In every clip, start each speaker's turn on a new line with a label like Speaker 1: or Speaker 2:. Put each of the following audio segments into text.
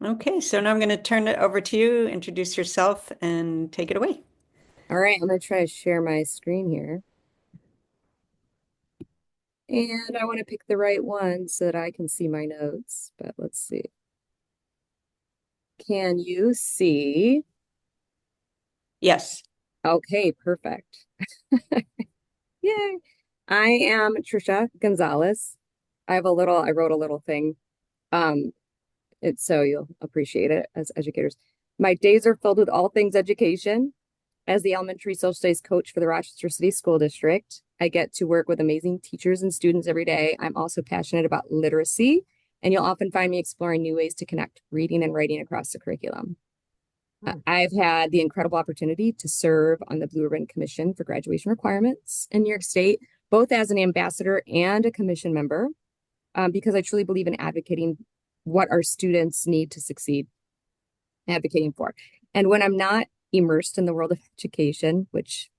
Speaker 1: Okay, so now I'm going to turn it over to you. Introduce yourself and take it away.
Speaker 2: All right, I'm going to try to share my screen here. And I want to pick the right one so that I can see my notes. But let's see. Can you see?
Speaker 1: Yes.
Speaker 2: Okay, perfect. Yay. I am Tricia Gonzalez. I wrote a little thing. Um, it's so you'll appreciate it as educators. My days are filled with all things education. As the elementary social studies coach for the Rochester City School District, I get to work with amazing teachers and students every day. I'm also passionate about literacy, and you'll often find me exploring new ways to connect reading and writing across the curriculum.
Speaker 1: Oh,
Speaker 2: I've had the incredible opportunity to serve on the Blue Ribbon Commission for graduation requirements in New York State, both as an ambassador and a commission member, because I truly believe in advocating what our students need to succeed, advocating for. And when I'm not immersed in the world of education, which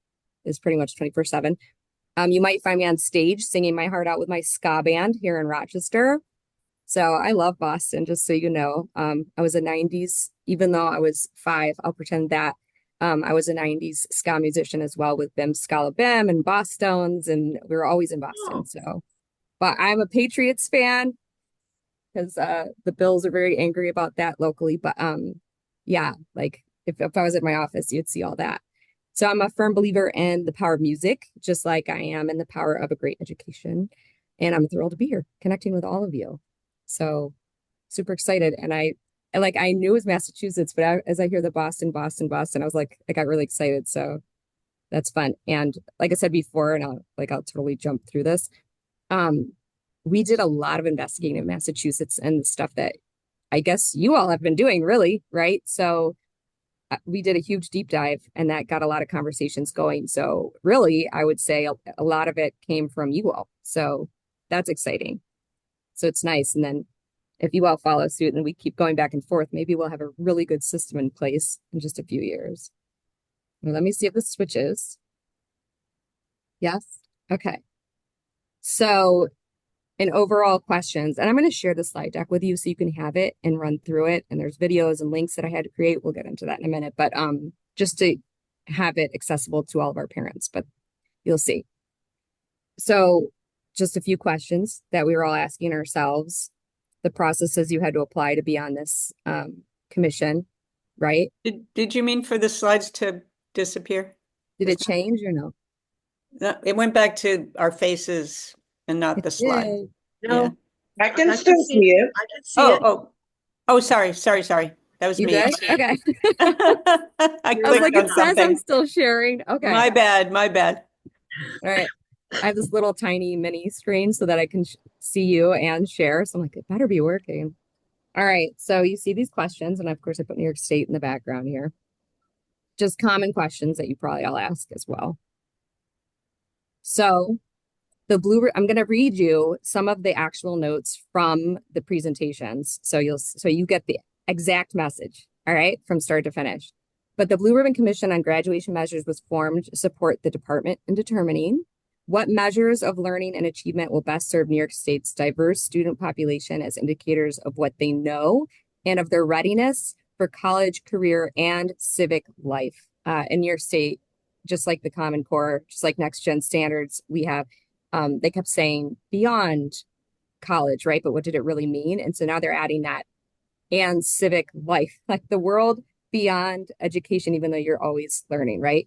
Speaker 2: is pretty much 24/7, you might find me on stage singing my heart out with my ska band here in Rochester. So I love Boston, just so you know. I was a 90s, even though I was five, I'll pretend that I was a 90s ska musician as well with Bim Scala Bim and Bosstones, and we were always in Boston. So, but I'm a Patriots fan because the Bills are very angry about that locally. But yeah, like if I was at my office, you'd see all that. So I'm a firm believer in the power of music, just like I am in the power of a great education. And I'm thrilled to be here connecting with all of you. So super excited. And I knew it was Massachusetts, but as I hear the Boston, I was like, I got really excited. So that's fun. And like I said before, and I'll totally jump through this. Um, we did a lot of investigating in Massachusetts and the stuff that I guess you all have been doing, really, right? So we did a huge deep dive and that got a lot of conversations going. So really, I would say a lot of it came from you all. So that's exciting. So it's nice. And then if you all follow suit and we keep going back and forth, maybe we'll have a really good system in place in just a few years. Well, let me see if this switches. Yes. Okay. So in overall questions, and I'm going to share the slide deck with you so you can have it and run through it. And there's videos and links that I had to create. We'll get into that in a minute, but just to have it accessible to all of our parents, but you'll see. So just a few questions that we were all asking ourselves. The processes you had to apply to be on this commission, right?
Speaker 1: Did you mean for the slides to disappear
Speaker 2: Did
Speaker 1: this
Speaker 2: it
Speaker 1: time?
Speaker 2: change or no?
Speaker 1: No, it went back to our faces and not
Speaker 2: It
Speaker 1: the slide.
Speaker 2: did.
Speaker 1: Yeah.
Speaker 3: No, I can still see it. I can see
Speaker 1: Oh,
Speaker 3: it.
Speaker 1: oh, oh, sorry. That was
Speaker 2: You
Speaker 1: me.
Speaker 2: did? Okay.
Speaker 1: I
Speaker 3: You're
Speaker 2: I was
Speaker 3: right.
Speaker 1: clicked
Speaker 2: like, it
Speaker 1: on
Speaker 2: says I'm
Speaker 1: something.
Speaker 2: still sharing. Okay.
Speaker 1: My bad.
Speaker 2: All right. I have this little tiny mini screen so that I can see you and share. So I'm like, it better be working. All right. So you see these questions. And of course, I put New York State in the background here. Just common questions that you probably all ask as well. So I'm going to read you some of the actual notes from the presentations. So you get the exact message. All right. From start to finish. But the Blue Ribbon Commission on Graduation Measures was formed to support the department in determining what measures of learning and achievement will best serve New York State's diverse student population as indicators of what they know and of their readiness for college, career, and civic life. In New York State, just like the Common Core, just like Next Gen Standards, we have they kept saying beyond college, right? But what did it really mean? And so now they're adding that and civic life, like the world beyond education, even though you're always learning, right?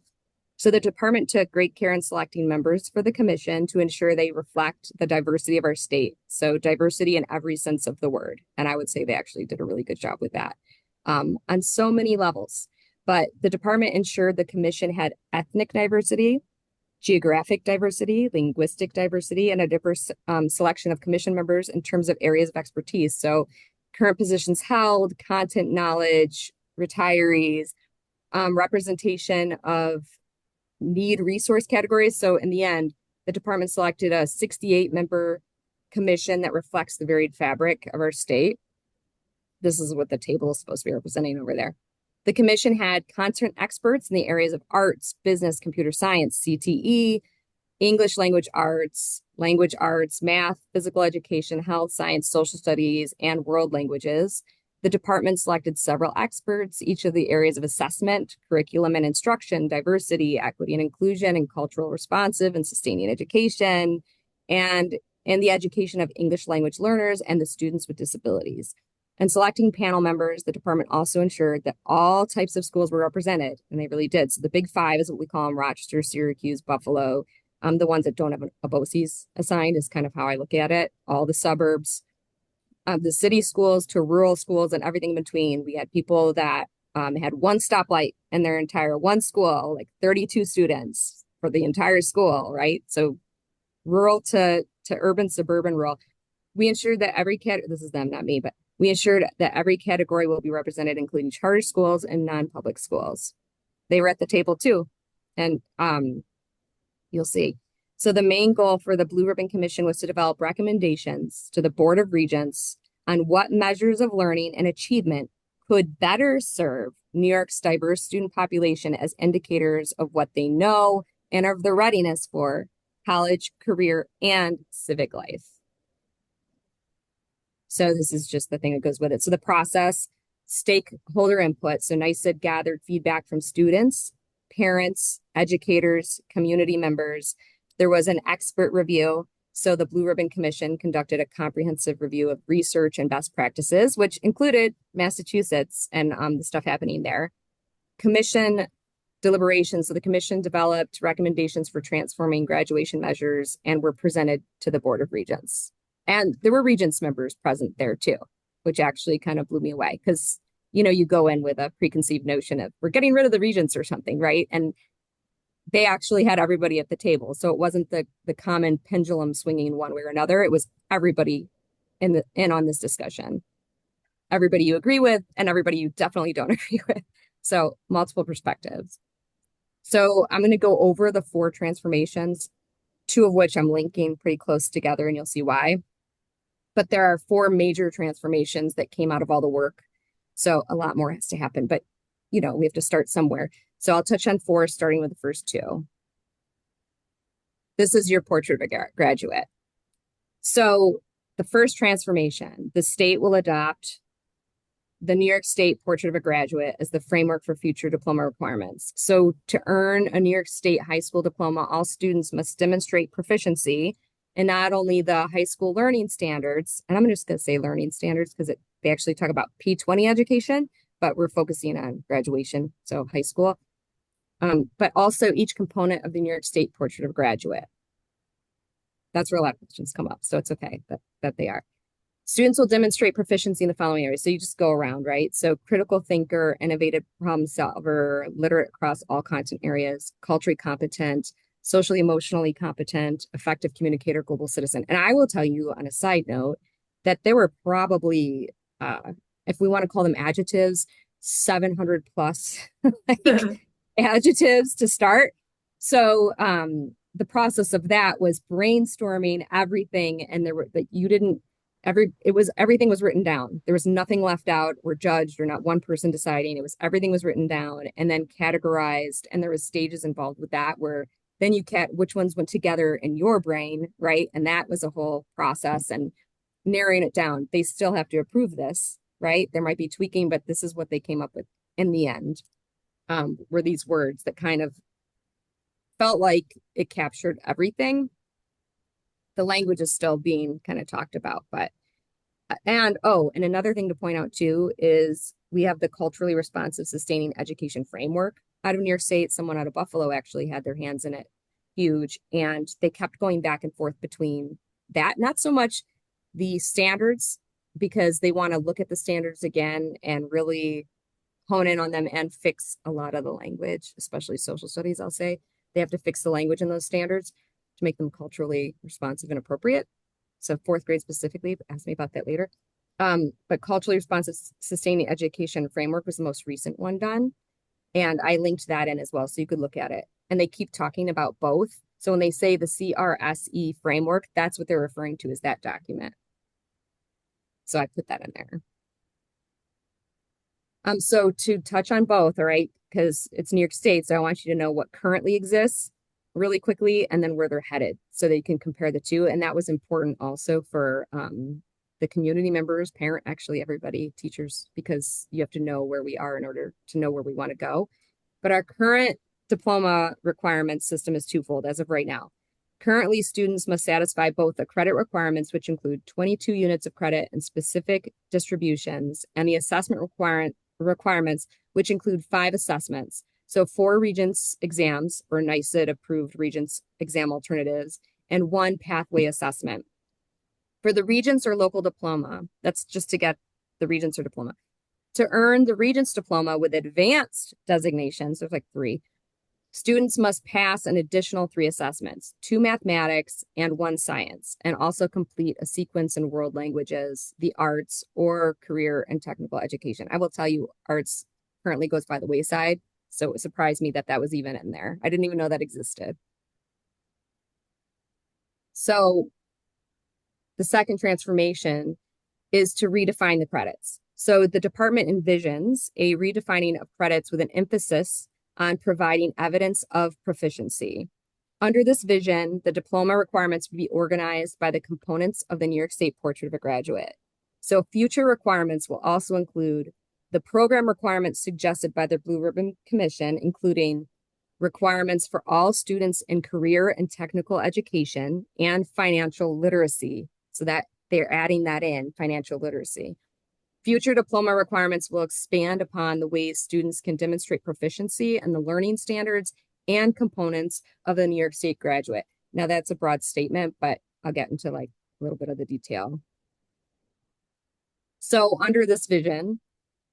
Speaker 2: So the department took great care in selecting members for the commission to ensure they reflect the diversity of our state. So diversity in every sense of the word. And I would say they actually did a really good job with that on so many levels. But the department ensured the commission had ethnic diversity, geographic diversity, linguistic diversity, and a diverse selection of commission members in terms of areas of expertise. So current positions held, content knowledge, retirees, representation of need resource categories. So in the end, the department selected a 68 member commission that reflects the varied fabric of our state. This is what the table is supposed to be representing over there. The commission had content experts in the areas of arts, business, computer science, CTE, English language arts, math, physical education, health, science, social studies, and world languages. The department selected several experts, each of the areas of assessment, curriculum and instruction, diversity, equity and inclusion, and cultural responsive and sustaining education, and in the education of English language learners and the students with disabilities. And selecting panel members, the department also ensured that all types of schools were represented, and they really did. So the big five is what we call them: Rochester, Syracuse, Buffalo. The ones that don't have a BOCES assigned is kind of how I look at it. All the suburbs, the city schools to rural schools and everything in between. We had people that had one stoplight in their entire one school, like 32 students for the entire school, right? So rural to urban, suburban, rural. We ensured that every this is them, not me, but we ensured that every category will be represented, including charter schools and non-public schools. They were at the table too. And you'll see. So the main goal for the Blue Ribbon Commission was to develop recommendations to the Board of Regents on what measures of learning and achievement could better serve New York's diverse student population as indicators of what they know and of their readiness for college, career, and civic life. So this is just the thing that goes with it. So the process, stakeholder input. So NYS gathered feedback from students, parents, educators, community members. There was an expert review. So the Blue Ribbon Commission conducted a comprehensive review of research and best practices, which included Massachusetts and the stuff happening there. Commission deliberations. So the commission developed recommendations for transforming graduation measures and were presented to the Board of Regents. And there were Regents members present there too, which actually kind of blew me away because, you know, you go in with a preconceived notion of we're getting rid of the Regents or something, right? And they actually had everybody at the table. So it wasn't the common pendulum swinging one way or another. It was everybody in on this discussion. Everybody you agree with and everybody you definitely don't agree with. So multiple perspectives. So I'm going to go over the 4 transformations, 2 of which I'm linking pretty close together, and you'll see why. But there are 4 major transformations that came out of all the work. So a lot more has to happen, but you know, we have to start somewhere. So I'll touch on 4, starting with the first 2. This is your portrait of a graduate. So the first transformation, the state will adopt the New York State Portrait of a Graduate as the framework for future diploma requirements. So to earn a New York State high school diploma, all students must demonstrate proficiency in not only the high school learning standards, and I'm just going to say learning standards because they actually talk about P20 education, but we're focusing on graduation, so high school, but also each component of the New York State Portrait of a Graduate. That's where a lot of questions come up, so it's okay that they are. Students will demonstrate proficiency in the following areas. So you just go around, right? So critical thinker, innovative problem solver, literate across all content areas, culturally competent, socially, emotionally competent, effective communicator, global citizen. And I will tell you on a side note that there were probably, if we want to call them adjectives, 700 plus adjectives to start. So the process of that was brainstorming everything, and there were everything was written down. There was nothing left out or judged or not one person deciding. Everything was written down and then categorized, and there was stages involved with that where then which ones went together in your brain, right? And that was a whole process and narrowing it down. They still have to approve this, right? There might be tweaking, but this is what they came up with in the end, were these words that kind of felt like it captured everything. The language is still being kind of talked about, but, and another thing to point out too, is we have the culturally responsive sustaining education framework out of New York State. Someone out of Buffalo actually had their hands in it, huge. And they kept going back and forth between that, not so much the standards, because they want to look at the standards again and really hone in on them and fix a lot of the language, especially social studies, I'll say. They have to fix the language in those standards to make them culturally responsive and appropriate. So 4th grade specifically, ask me about that later. But culturally responsive sustaining education framework was the most recent one done. And I linked that in as well, so you could look at it. And they keep talking about both. So when they say the CRSE framework, that's what they're referring to as that document. So I put that in there. So to touch on both, all right, because it's New York State, so I want you to know what currently exists really quickly and then where they're headed so that you can compare the two. And that was important also for the community members, parent, actually everybody, teachers, because you have to know where we are in order to know where we want to go. But our current diploma requirement system is twofold as of right now. Currently, students must satisfy both the credit requirements, which include 22 units of credit and specific distributions, and the assessment requirements, which include 5 assessments. So 4 Regents exams or NYS approved Regents exam alternatives and 1 pathway assessment. For the Regents or local diploma, that's just to get the Regents or diploma. To earn the Regents diploma with advanced designations, there's like 3, students must pass an additional 3 assessments, 2 mathematics and 1 science, and also complete a sequence in world languages, the arts, or career and technical education. I will tell you, arts currently goes by the wayside, so it surprised me that that was even in there. I didn't even know that existed. So the second transformation is to redefine the credits. So the department envisions a redefining of credits with an emphasis on providing evidence of proficiency. Under this vision, the diploma requirements would be organized by the components of the New York State Portrait of a Graduate. So future requirements will also include the program requirements suggested by the Blue Ribbon Commission, including requirements for all students in career and technical education and financial literacy. So that they're adding that in, financial literacy. Future diploma requirements will expand upon the ways students can demonstrate proficiency and the learning standards and components of the New York State graduate. Now that's a broad statement, but I'll get into like a little bit of the detail. So under this vision,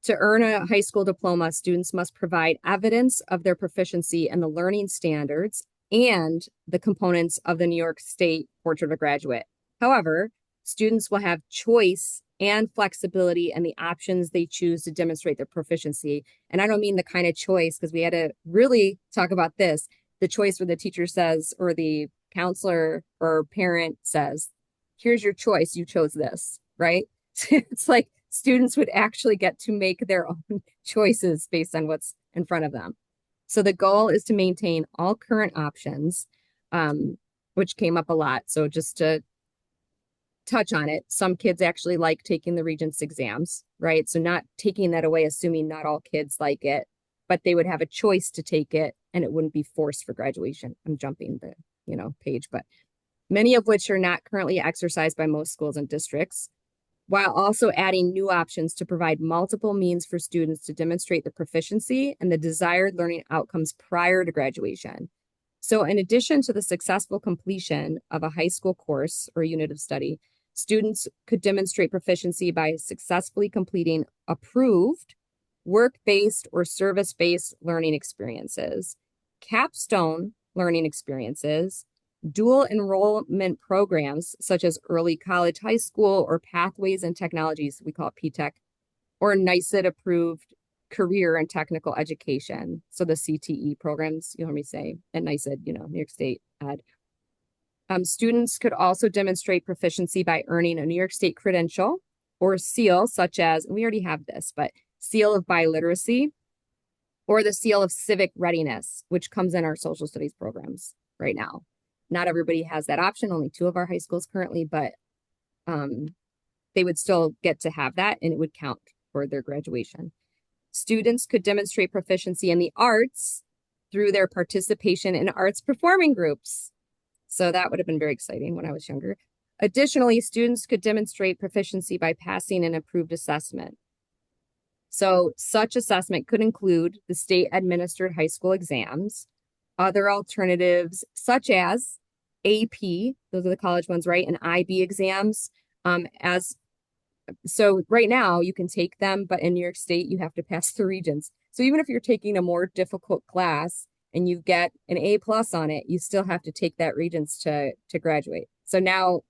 Speaker 2: to earn a high school diploma, students must provide evidence of their proficiency in the learning standards and the components of the New York State Portrait of a Graduate. However, students will have choice and flexibility and the options they choose to demonstrate their proficiency. And I don't mean the kind of choice, because we had to really talk about this, the choice where the teacher says, or the counselor or parent says, here's your choice, you chose this, right? It's like students would actually get to make their own choices based on what's in front of them. So the goal is to maintain all current options, which came up a lot. So just to touch on it, some kids actually like taking the Regents exams, right? So not taking that away, assuming not all kids like it, but they would have a choice to take it and it wouldn't be forced for graduation. I'm jumping the, page, but many of which are not currently exercised by most schools and districts, while also adding new options to provide multiple means for students to demonstrate the proficiency and the desired learning outcomes prior to graduation. So in addition to the successful completion of a high school course or unit of study, students could demonstrate proficiency by successfully completing approved work-based or service-based learning experiences, capstone learning experiences, dual enrollment programs such as early college, high school, or pathways and technologies, we call it PTech, or NYS approved career and technical education. So the CTE programs, you heard me say, and NYS, New York State Ed. Students could also demonstrate proficiency by earning a New York State credential or seal, such as, and we already have this, but seal of biliteracy or the seal of civic readiness, which comes in our social studies programs right now. Not everybody has that option, only 2 of our high schools currently, but they would still get to have that and it would count for their graduation. Students could demonstrate proficiency in the arts through their participation in arts performing groups. So that would have been very exciting when I was younger. Additionally, students could demonstrate proficiency by passing an approved assessment. So such assessment could include the state administered high school exams, other alternatives such as AP, those are the college ones, right? And IB exams. So right now you can take them, but in New York State, you have to pass the Regents. So even if you're taking a more difficult class and you get an A+ on it, you still have to take that Regents to graduate. So now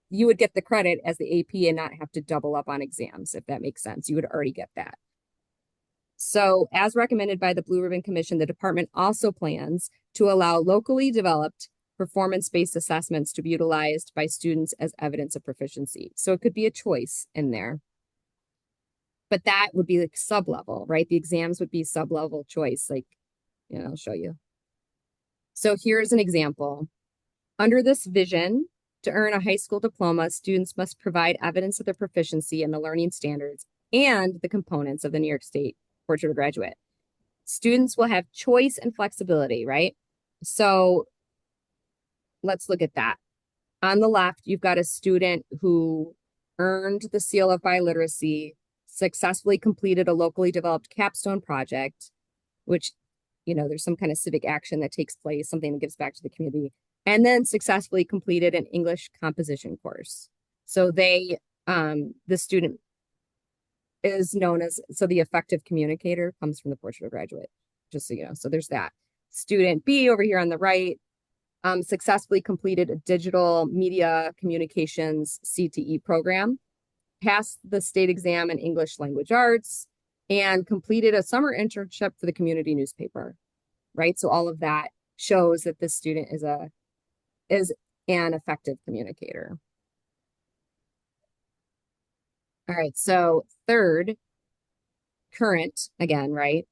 Speaker 2: you would get the credit as the AP and not have to double up on exams, if that makes sense. You would already get that. So as recommended by the Blue Ribbon Commission, the department also plans to allow locally developed performance-based assessments to be utilized by students as evidence of proficiency. So it could be a choice in there. But that would be like sub-level, right? The exams would be sub-level choice, like, I'll show you. So here's an example. Under this vision, To earn a high school diploma, students must provide evidence of their proficiency in the learning standards and the components of the New York State Portrait of a Graduate. Students will have choice and flexibility, right? So let's look at that. On the left, you've got a student who earned the seal of biliteracy, successfully completed a locally developed capstone project, which, you know, there's some kind of civic action that takes place, something that gives back to the community, and then successfully completed an English composition course. So the student is known as, so the effective communicator comes from the Portrait of a Graduate, just so you know. So there's that. Student B over here on the right, successfully completed a digital media communications CTE program, passed the state exam in English language arts, and completed a summer internship for the community newspaper, right? So all of that shows that this student is an effective communicator. All right, so third, current, again, right?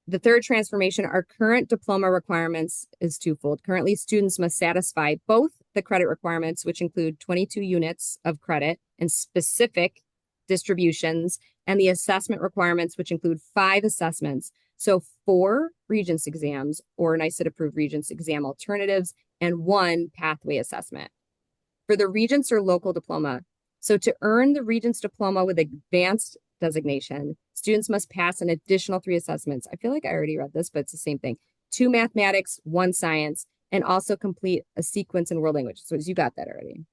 Speaker 2: The third transformation, our current diploma requirements is twofold. Currently, students must satisfy both the credit requirements, which include 22 units of credit and specific distributions, and the assessment requirements, which include 5 assessments. So 4 Regents exams or NYS approved Regents exam alternatives and 1 pathway assessment. For the Regents or local diploma, so to earn the Regents diploma with advanced designation, students must pass an additional 3 assessments. I feel like I already read this, but it's the same thing. 2 mathematics, 1 science, and also complete a sequence in world language. So you got that already.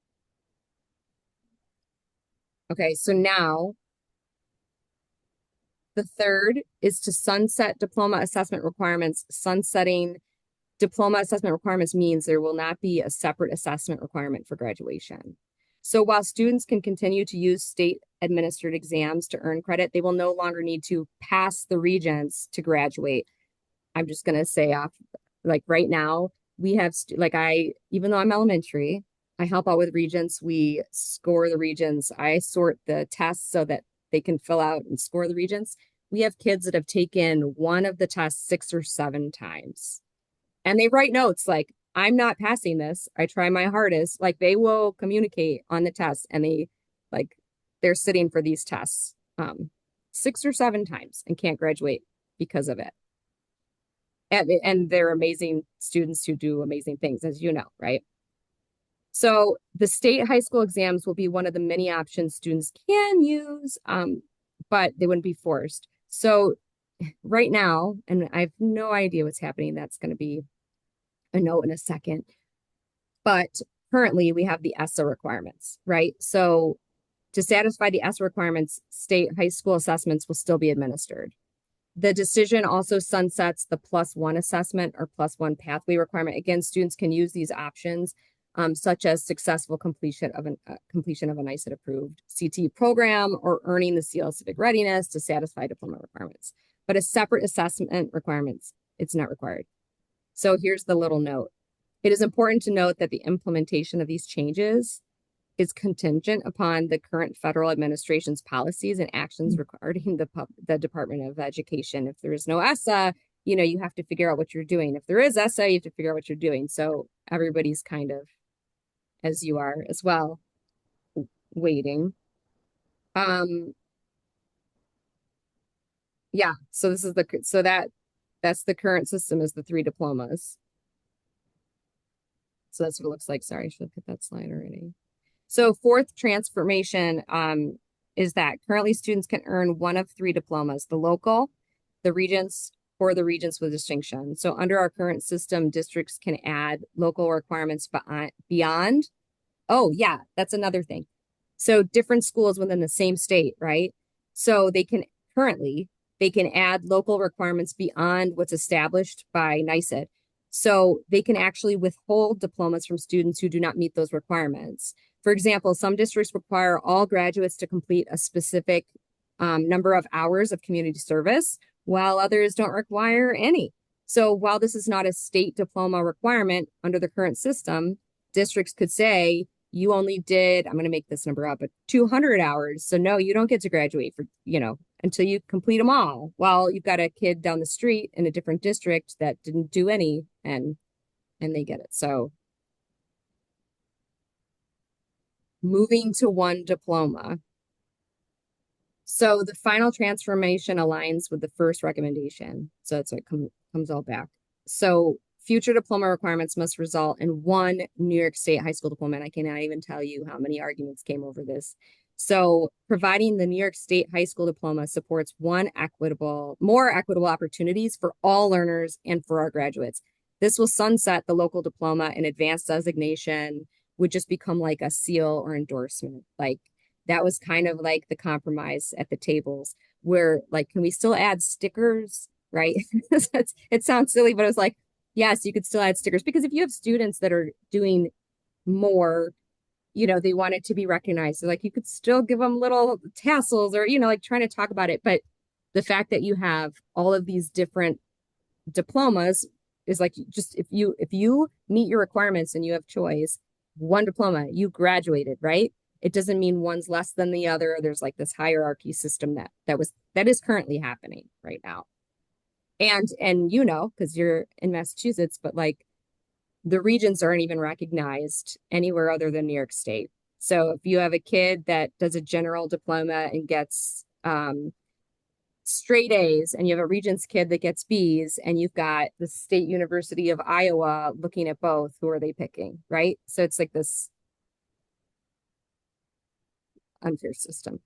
Speaker 2: Okay, so now the third is to sunset diploma assessment requirements. Sunsetting diploma assessment requirements means there will not be a separate assessment requirement for graduation. So while students can continue to use state administered exams to earn credit, they will no longer need to pass the Regents to graduate. I'm just going to say off, like right now, we have, even though I'm elementary, I help out with Regents. We score the Regents. I sort the tests so that they can fill out and score the Regents. We have kids that have taken one of the tests 6 or 7 times. And they write notes like, I'm not passing this. I try my hardest. Like they will communicate on the test and they're sitting for these tests 6 or 7 times and can't graduate because of it. And they're amazing students who do amazing things, as you know, right? So the state high school exams will be one of the many options students can use, but they wouldn't be forced. So right now, and I have no idea what's happening, that's going to be a note in a second, but currently we have the ESSA requirements, right? So to satisfy the ESSA requirements, state high school assessments will still be administered. The decision also sunsets the +1 assessment or +1 pathway requirement. Again, students can use these options, such as successful completion of a NYS approved CT program or earning the seal of civic readiness to satisfy diploma requirements. But a separate assessment requirements, it's not required. So here's the little note. It is important to note that the implementation of these changes is contingent upon the current federal administration's policies and actions regarding the Department of Education. If there is no ESSA, you have to figure out what you're doing. If there is ESSA, you have to figure out what you're doing. So everybody's kind of, as you are as well, waiting. Yeah, so this is that's the current system, is the 3 diplomas. So that's what it looks like. Sorry, I should have put that slide already. So fourth transformation is that currently students can earn one of 3 diplomas, the local, the Regents, or the Regents with distinction. So under our current system, districts can add local requirements beyond. Oh yeah, that's another thing. So different schools within the same state, right? So they can add local requirements beyond what's established by NYS. So they can actually withhold diplomas from students who do not meet those requirements. For example, some districts require all graduates to complete a specific number of hours of community service, while others don't require any. So while this is not a state diploma requirement under the current system, districts could say, you only did, I'm going to make this number up, but 200 hours. So no, you don't get to graduate for, until you complete them all. While you've got a kid down the street in a different district that didn't do any and they get it. So moving to one diploma. So the final transformation aligns with the first recommendation. So it's like comes all back. So future diploma requirements must result in one New York State high school diploma. And I cannot even tell you how many arguments came over this. So providing the New York State high school diploma supports more equitable opportunities for all learners and for our graduates. This will sunset the local diploma, and advanced designation would just become like a seal or endorsement. Like that was kind of like the compromise at the tables where like, can we still add stickers? Right. It sounds silly, but it was like, yes, you could still add stickers, because if you have students that are doing more, they want it to be recognized. So like you could still give them little tassels or, like trying to talk about it. But the fact that you have all of these different diplomas is like, just if you meet your requirements and you have choice, one diploma, you graduated, right? It doesn't mean one's less than the other. There's like this hierarchy system that is currently happening right now. And because you're in Massachusetts, but like the regions aren't even recognized anywhere other than New York State. So if you have a kid that does a general diploma and gets straight A's, and you have a Regents kid that gets B's, and you've got the State University of Iowa looking at both, who are they picking, right? So it's like this unfair system.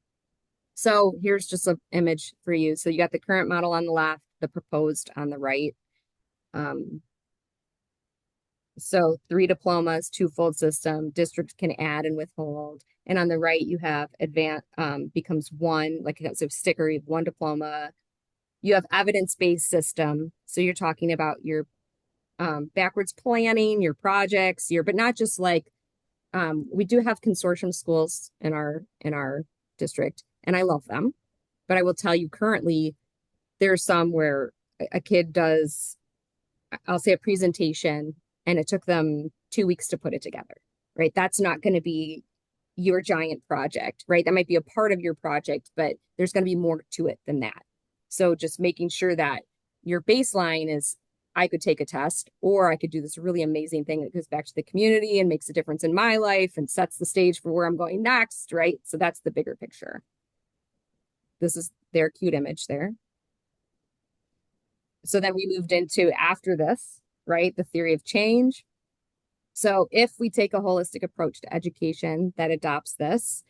Speaker 2: So here's just an image for you. So you got the current model on the left, the proposed on the right. So 3 diplomas, 2-fold system, districts can add and withhold. And on the right, you have advanced, becomes 1, like it's a sticker, you have 1 diploma. You have evidence-based system. So you're talking about your backwards planning, your projects, but not just like, we do have consortium schools in our district, and I love them. But I will tell you currently, there's some where a kid does, I'll say, a presentation, and it took them 2 weeks to put it together, right? That's not going to be your giant project, right? That might be a part of your project, but there's going to be more to it than that. So just making sure that your baseline is, I could take a test, or I could do this really amazing thing that goes back to the community and makes a difference in my life and sets the stage for where I'm going next, right? So that's the bigger picture. This is their cute image there. So then we moved into, after this, right, the theory of change. So if we take a holistic approach to education that adopts this,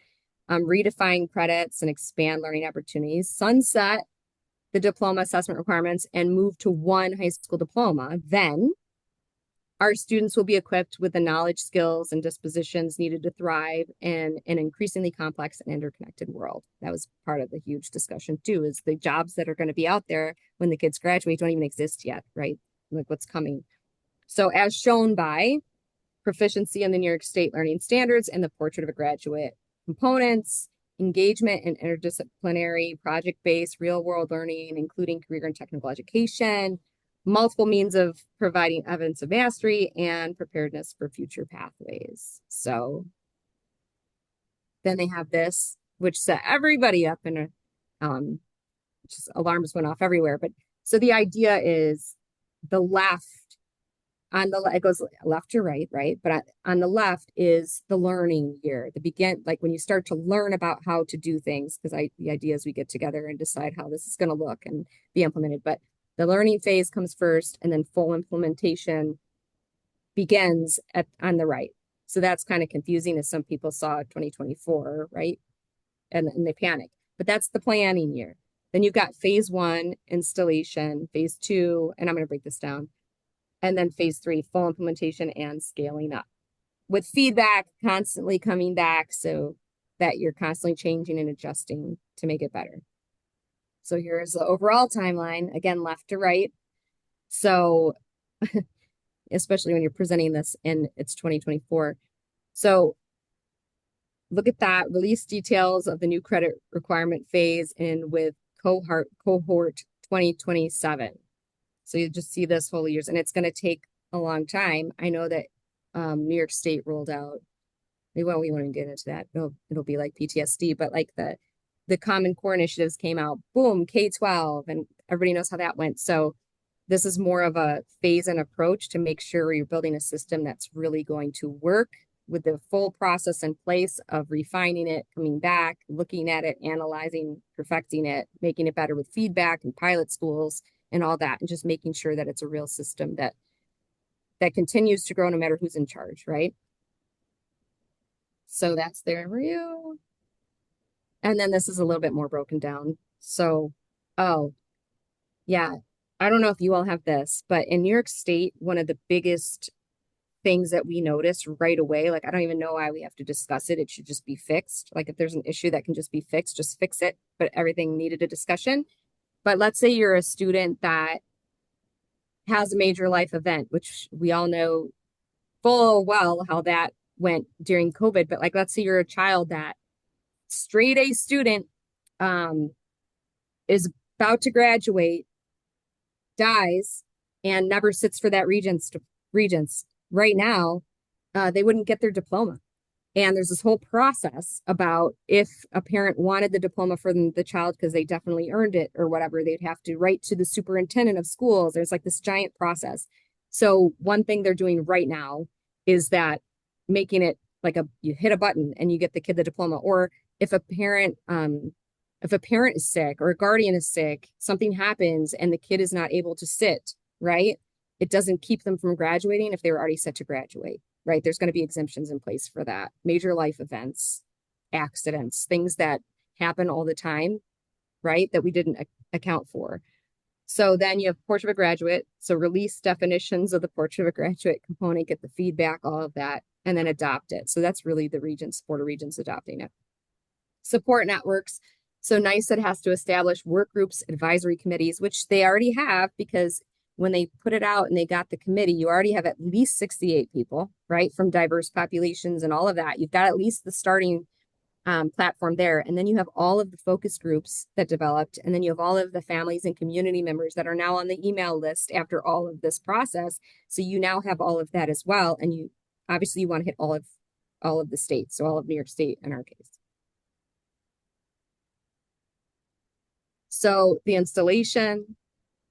Speaker 2: redefine credits and expand learning opportunities, sunset the diploma assessment requirements and move to 1 high school diploma, then our students will be equipped with the knowledge, skills, and dispositions needed to thrive in an increasingly complex and interconnected world. That was part of the huge discussion too, is the jobs that are going to be out there when the kids graduate don't even exist yet, right? Like what's coming. So as shown by proficiency in the New York State learning standards and the portrait of a graduate components, engagement in interdisciplinary, project-based, real-world learning, including career and technical education, multiple means of providing evidence of mastery, and preparedness for future pathways. So then they have this, which set everybody up in just alarms went off everywhere. But so the idea is the left, it goes left to right, right? But on the left is the learning year, like when you start to learn about how to do things, because the idea is we get together and decide how this is going to look and be implemented. But the learning phase comes first, and then full implementation begins on the right. So that's kind of confusing, as some people saw 2024, right? And they panic. But that's the planning year. Then you've got phase 1, installation, phase 2, and I'm going to break this down. And then phase 3, full implementation and scaling up, with feedback constantly coming back so that you're constantly changing and adjusting to make it better. So here's the overall timeline, again, left to right. So especially when you're presenting this and it's 2024. So look at that, release details of the new credit requirement phase in with cohort 2027. So you just see this whole years, and it's going to take a long time. I know that New York State rolled out, we won't even get into that. It'll be like PTSD, but like the Common Core initiatives came out, boom, K-12, and everybody knows how that went. So this is more of a phase and approach to make sure you're building a system that's really going to work with the full process in place of refining it, coming back, looking at it, analyzing, perfecting it, making it better with feedback and pilot schools and all that, and just making sure that it's a real system that continues to grow no matter who's in charge, right? So that's their review. And then this is a little bit more broken down. So, oh, yeah, I don't know if you all have this, but in New York State, one of the biggest things that we notice right away, like I don't even know why we have to discuss it. It should just be fixed. Like if there's an issue that can just be fixed, just fix it. But everything needed a discussion. But let's say you're a student that has a major life event, which we all know full well how that went during COVID. But like, let's say you're a child that straight A student is about to graduate, dies, and never sits for that regents right now, they wouldn't get their diploma. And there's this whole process about if a parent wanted the diploma for the child because they definitely earned it or whatever, they'd have to write to the superintendent of schools. There's like this giant process. So one thing they're doing right now is that making it like you hit a button and you get the kid the diploma. Or if a parent is sick or a guardian is sick, something happens and the kid is not able to sit, right? It doesn't keep them from graduating if they were already set to graduate, right? There's going to be exemptions in place for that. Major life events, accidents, things that happen all the time, right? That we didn't account for. So then you have portrait of a graduate. So release definitions of the portrait of a graduate component, get the feedback, all of that, and then adopt it. So that's really the Regents, Board of Regents adopting it. Support networks. So NYS has to establish work groups, advisory committees, which they already have because when they put it out and they got the committee, you already have at least 68 people, right? From diverse populations and all of that. You've got at least the starting platform there. And then you have all of the focus groups that developed. And then you have all of the families and community members that are now on the email list after all of this process. So you now have all of that as well. And you obviously you want to hit all of the states. So all of New York State in our case. So the installation,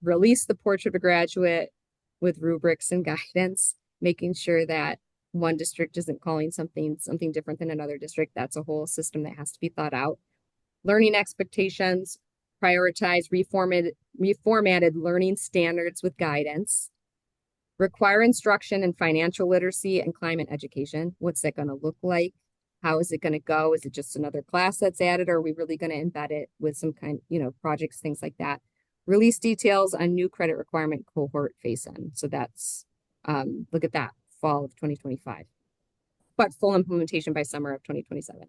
Speaker 2: release the portrait of a graduate with rubrics and guidance, making sure that one district isn't calling something different than another district. That's a whole system that has to be thought out. Learning expectations, prioritize reformatted learning standards with guidance, require instruction in financial literacy and climate education. What's that going to look like? How is it going to go? Is it just another class that's added? Or are we really going to embed it with some kind, projects, things like that? Release details on new credit requirement cohort phase-in. So that's, look at that, fall of 2025. But full implementation by summer of 2027.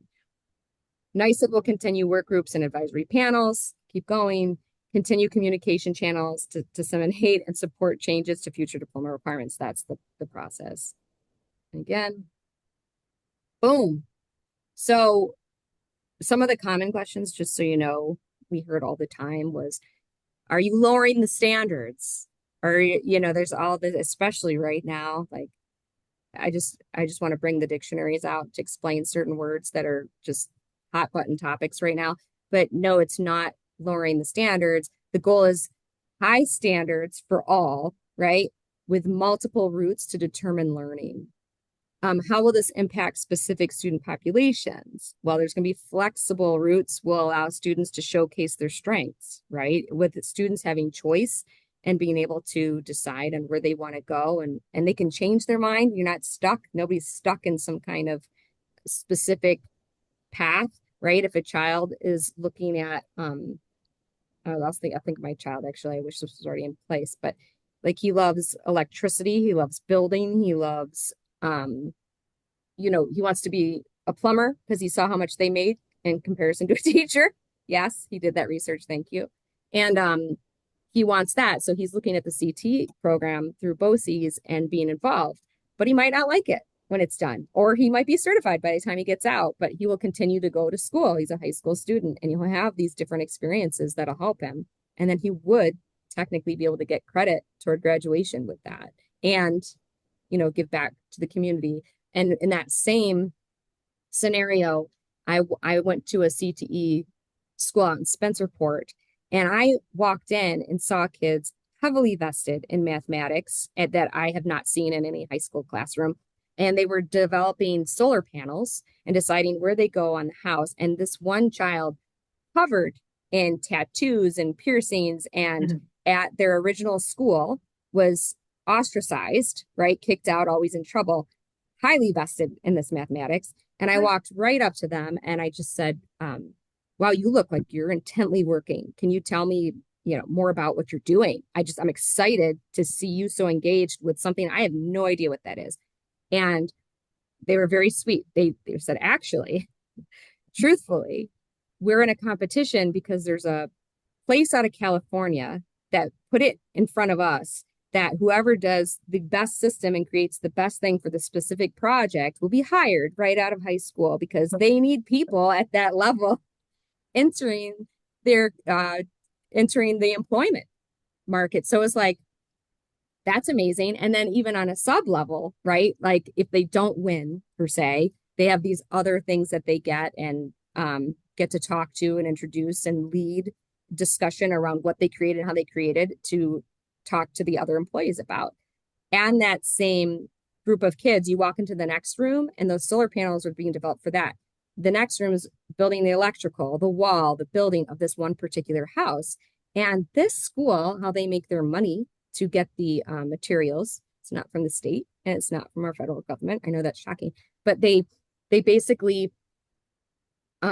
Speaker 2: NYS will continue work groups and advisory panels, keep going, continue communication channels to disseminate and support changes to future diploma requirements. That's the process. Again, boom. So some of the common questions, just so you know, we heard all the time was, are you lowering the standards? Or, there's all this, especially right now, like, I just want to bring the dictionaries out to explain certain words that are just hot button topics right now. But no, it's not lowering the standards. The goal is high standards for all, right? With multiple routes to determine learning. How will this impact specific student populations? Well, there's going to be flexible routes will allow students to showcase their strengths, right? With the students having choice and being able to decide on where they want to go and they can change their mind. You're not stuck. Nobody's stuck in some kind of specific path, right? If a child is looking at, I think of my child, actually, I wish this was already in place, but like he loves electricity, he loves building, he loves, he wants to be a plumber because he saw how much they made in comparison to a teacher. Yes, he did that research. Thank you. And he wants that. So he's looking at the CT program through BOCES and being involved, but he might not like it when it's done, or he might be certified by the time he gets out, but he will continue to go to school. He's a high school student and he'll have these different experiences that'll help him. And then he would technically be able to get credit toward graduation with that and, give back to the community. And in that same scenario, I went to a CTE school out in Spencerport, and I walked in and saw kids heavily vested in mathematics that I have not seen in any high school classroom. and they were developing solar panels and deciding where they go on the house. And this one child covered in tattoos and piercings, and at their original school was ostracized, right? Kicked out, always in trouble, highly vested in this mathematics. And I walked right up to them and I just said, wow, you look like you're intently working. Can you tell me, more about what you're doing? I'm excited to see you so engaged with something. I have no idea what that is. And they were very sweet. They said, actually, truthfully, we're in a competition because there's a place out of California that put it in front of us that whoever does the best system and creates the best thing for the specific project will be hired right out of high school, because they need people at that level entering the employment market. So it's like, that's amazing. And then even on a sub level, right? Like if they don't win per se, they have these other things that they get and get to talk to and introduce and lead discussion around what they created and how they created to talk to the other employees about. And that same group of kids, you walk into the next room and those solar panels are being developed for that. The next room is building the electrical, the wall, the building of this one particular house. And this school, how they make their money to get the materials, it's not from the state and it's not from our federal government. I know that's shocking, but they basically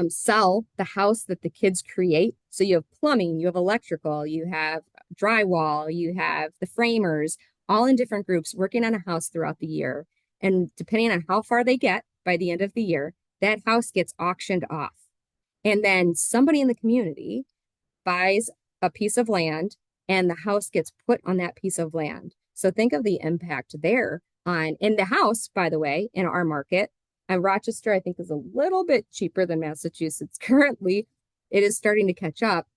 Speaker 2: sell the house that the kids create. So you have plumbing, you have electrical, you have drywall, you have the framers, all in different groups working on a house throughout the year. And depending on how far they get by the end of the year, that house gets auctioned off. And then somebody in the community buys a piece of land and the house gets put on that piece of land. So think of the impact there in the house, by the way, in our market. And Rochester, I think, is a little bit cheaper than Massachusetts currently. It is starting to catch up.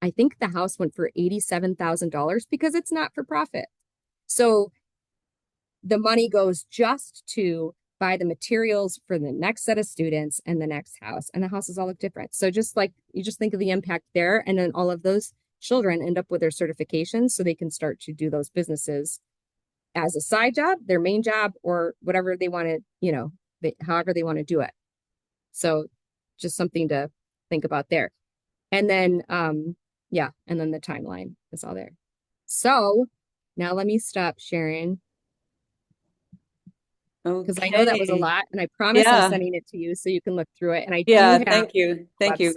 Speaker 2: I think the house went for $87,000 because it's not for profit. So the money goes just to buy the materials for the next set of students and the next house. And the houses all look different. So just like you just think of the impact there, and then all of those children end up with their certifications so they can start to do those businesses as a side job, their main job, or whatever they want to, however they want to do it. So just something to think about there. And then, and then the timeline is all there. So now let me stop sharing, because I know that was a lot, and I promise I'm sending it to you so you can look through it. And I do have
Speaker 1: thank you. Thank you.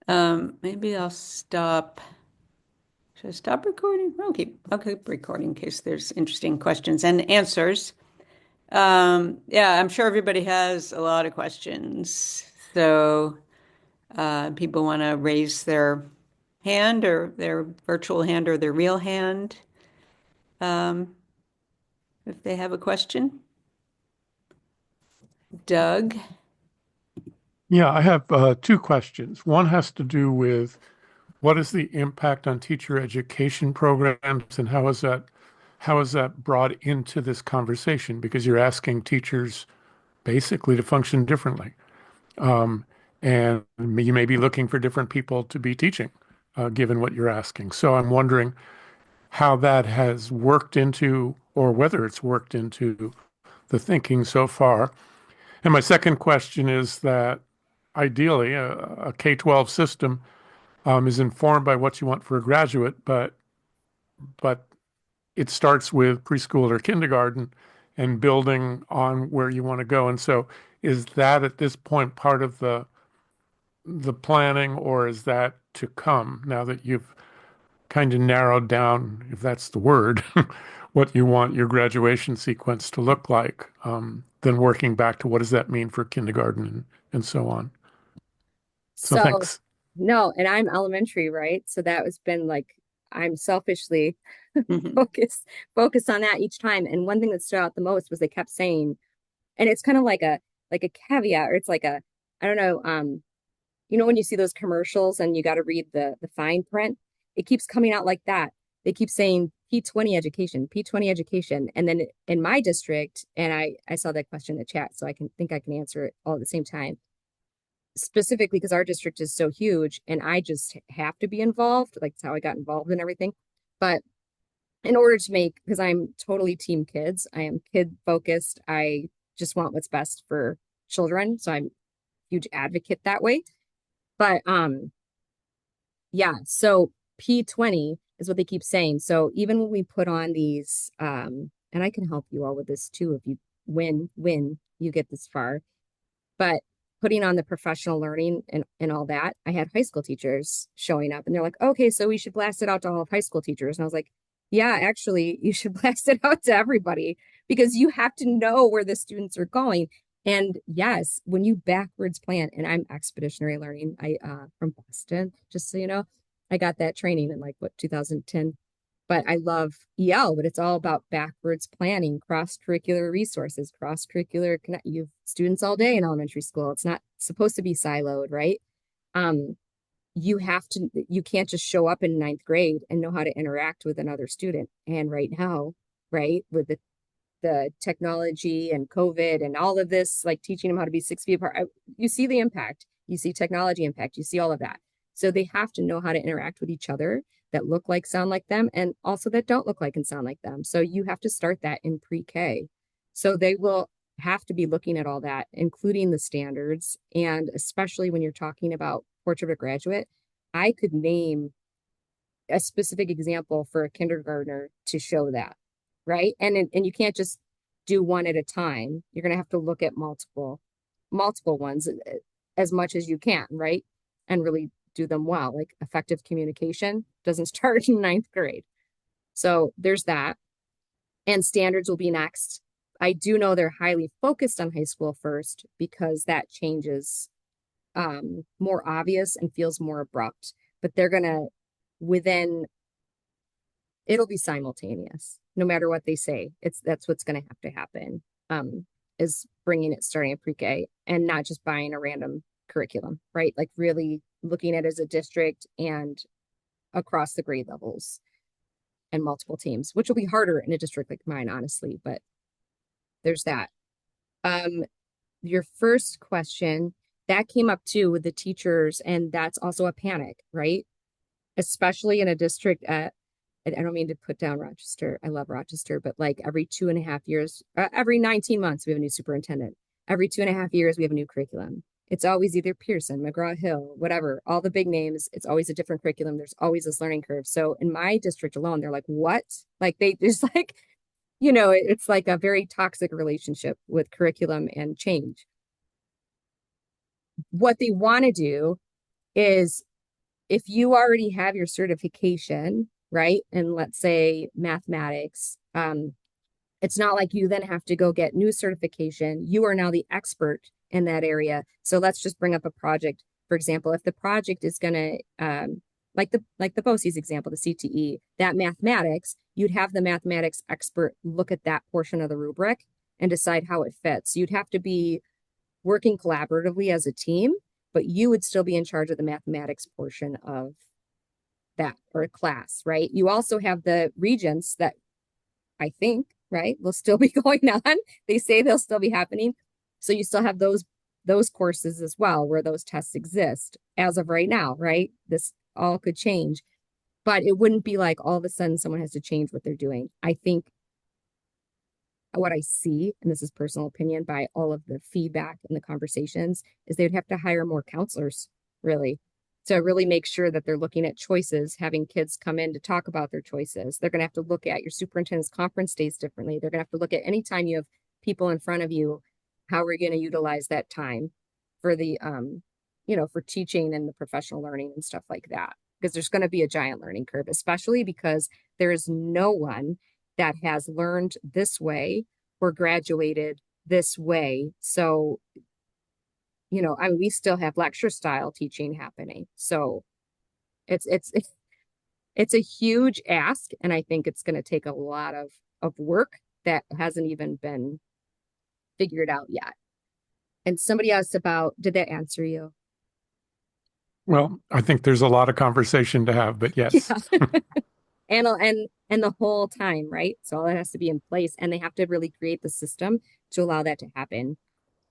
Speaker 2: website.
Speaker 1: Maybe I'll stop. Should I stop recording? I'll keep recording in case there's interesting questions and answers. I'm sure everybody has a lot of questions. So people want to raise their hand, or their virtual hand, or their real hand, if they have a question. Doug?
Speaker 4: Yeah, I have two questions. One has to do with what is the impact on teacher education programs, and how is that brought into this conversation? Because you're asking teachers basically to function differently. And you may be looking for different people to be teaching, given what you're asking. So I'm wondering how that has worked into, or whether it's worked into, the thinking so far. And my second question is that ideally a K-12 system is informed by what you want for a graduate, but it starts with preschool or kindergarten and building on where you want to go. And so is that at this point part of the planning, or is that to come now that you've kind of narrowed down, if that's the word, what you want your graduation sequence to look like, then working back to what does that mean for kindergarten and so on. So thanks.
Speaker 2: No, and I'm elementary, right? So that has been like, I'm selfishly focused on that each time. And one thing that stood out the most was they kept saying, and it's kind of like a caveat, or it's like I don't know, when you see those commercials and you got to read the fine print, it keeps coming out like that. They keep saying P20 education, P20 education. And then in my district, and I saw that question in the chat, so I can answer it all at the same time. Specifically because our district is so huge and I just have to be involved. Like, that's how I got involved in everything. But in order to because I'm totally team kids, I am kid focused. I just want what's best for children. So I'm a huge advocate that way. But yeah, so P20 is what they keep saying. So even when we put on these, and I can help you all with this too if you win you get this far. But putting on the professional learning and all that, I had high school teachers showing up and they're like, okay, so we should blast it out to all of high school teachers. And I was like, yeah, actually, you should blast it out to everybody because you have to know where the students are going. And yes, when you backwards plan, and I'm expeditionary learning, I from Boston, just so you know, I got that training in like what 2010. But I love EL, but it's all about backwards planning, cross-curricular resources, cross-curricular connect. You have students all day in elementary school. It's not supposed to be siloed, right? You can't just show up in ninth grade and know how to interact with another student. And right now, right, with the technology and COVID and all of this, like teaching them how to be 6 feet apart, you see the impact, you see technology impact, you see all of that. So they have to know how to interact with each other that look like, sound like them, and also that don't look like and sound like them. So you have to start that in pre-K. So they will have to be looking at all that, including the standards. And especially when you're talking about Portrait of a Graduate, I could name a specific example for a kindergartner to show that, right? And you can't just do one at a time. You're going to have to look at multiple ones as much as you can, right? And really do them well. Like effective communication doesn't start in ninth grade. So there's that. And standards will be next. I do know they're highly focused on high school first because that changes more obvious and feels more abrupt. But they're going to, it'll be simultaneous no matter what they say. That's what's going to have to happen, is bringing it starting at pre-K and not just buying a random curriculum, right? Like really looking at it as a district and across the grade levels and multiple teams, which will be harder in a district like mine, honestly, but there's that. Your first question, that came up too with the teachers, and that's also a panic, right? Especially in a district at, I don't mean to put down Rochester. I love Rochester, but like every 2.5 years, every 19 months, we have a new superintendent. Every 2.5 years, we have a new curriculum. It's always either Pearson, McGraw-Hill, whatever, all the big names. It's always a different curriculum. There's always this learning curve. So in my district alone, they're like, what? Like they just like, it's like a very toxic relationship with curriculum and change. What they want to do is if you already have your certification, right? And let's say mathematics, it's not like you then have to go get new certification. You are now the expert in that area. So let's just bring up a project. For example, if the project is going to, like the BOCES example, the CTE, that mathematics, you'd have the mathematics expert look at that portion of the rubric and decide how it fits. You'd have to be working collaboratively as a team, but you would still be in charge of the mathematics portion of that or a class, right? You also have the regents that I think, right, will still be going on. They say they'll still be happening. So you still have those courses as well where those tests exist as of right now, right? This all could change, but it wouldn't be like all of a sudden someone has to change what they're doing. I think what I see, and this is personal opinion by all of the feedback and the conversations, is they would have to hire more counselors, really, to really make sure that they're looking at choices, having kids come in to talk about their choices. They're going to have to look at your superintendent's conference days differently. They're going to have to look at any time you have people in front of you, how we're going to utilize that time for the, for teaching and the professional learning and stuff like that. Because there's going to be a giant learning curve, especially because there is no one that has learned this way or graduated this way. So, we still have lecture style teaching happening. So it's a huge ask. And I think it's going to take a lot of work that hasn't even been figured out yet. And somebody asked about, did that answer you?
Speaker 4: Well, I think there's a lot of conversation to have, but yes.
Speaker 2: Yeah. And the whole time, right? So all that has to be in place, and they have to really create the system to allow that to happen.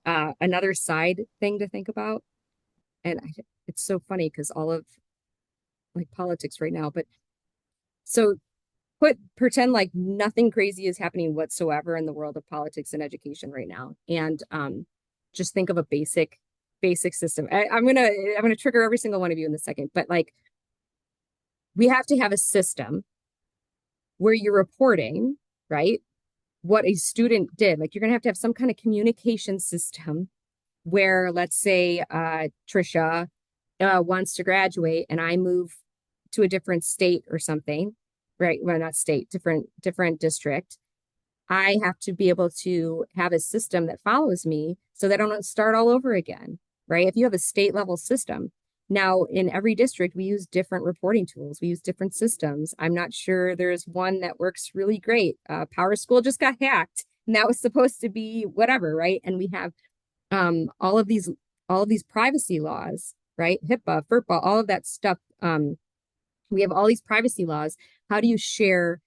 Speaker 2: Another side thing to think about, and it's so funny because all of like politics right now, but so pretend like nothing crazy is happening whatsoever in the world of politics and education right now, and just think of a basic system. I'm gonna trigger every single one of you in a second, but like we have to have a system where you're reporting, right, what a student did. Like you're gonna have to have some kind of communication system where, let's say, Tricia wants to graduate and I move to a different state or something, right? Well, not state, different district. I have to be able to have a system that follows me so that I don't start all over again, right? If you have a state level system, now in every district, we use different reporting tools. We use different systems. I'm not sure there's one that works really great. Power School just got hacked and that was supposed to be whatever, right? And we have all of these privacy laws, right? HIPAA, FERPA, all of that stuff. We have all these privacy laws. How do you share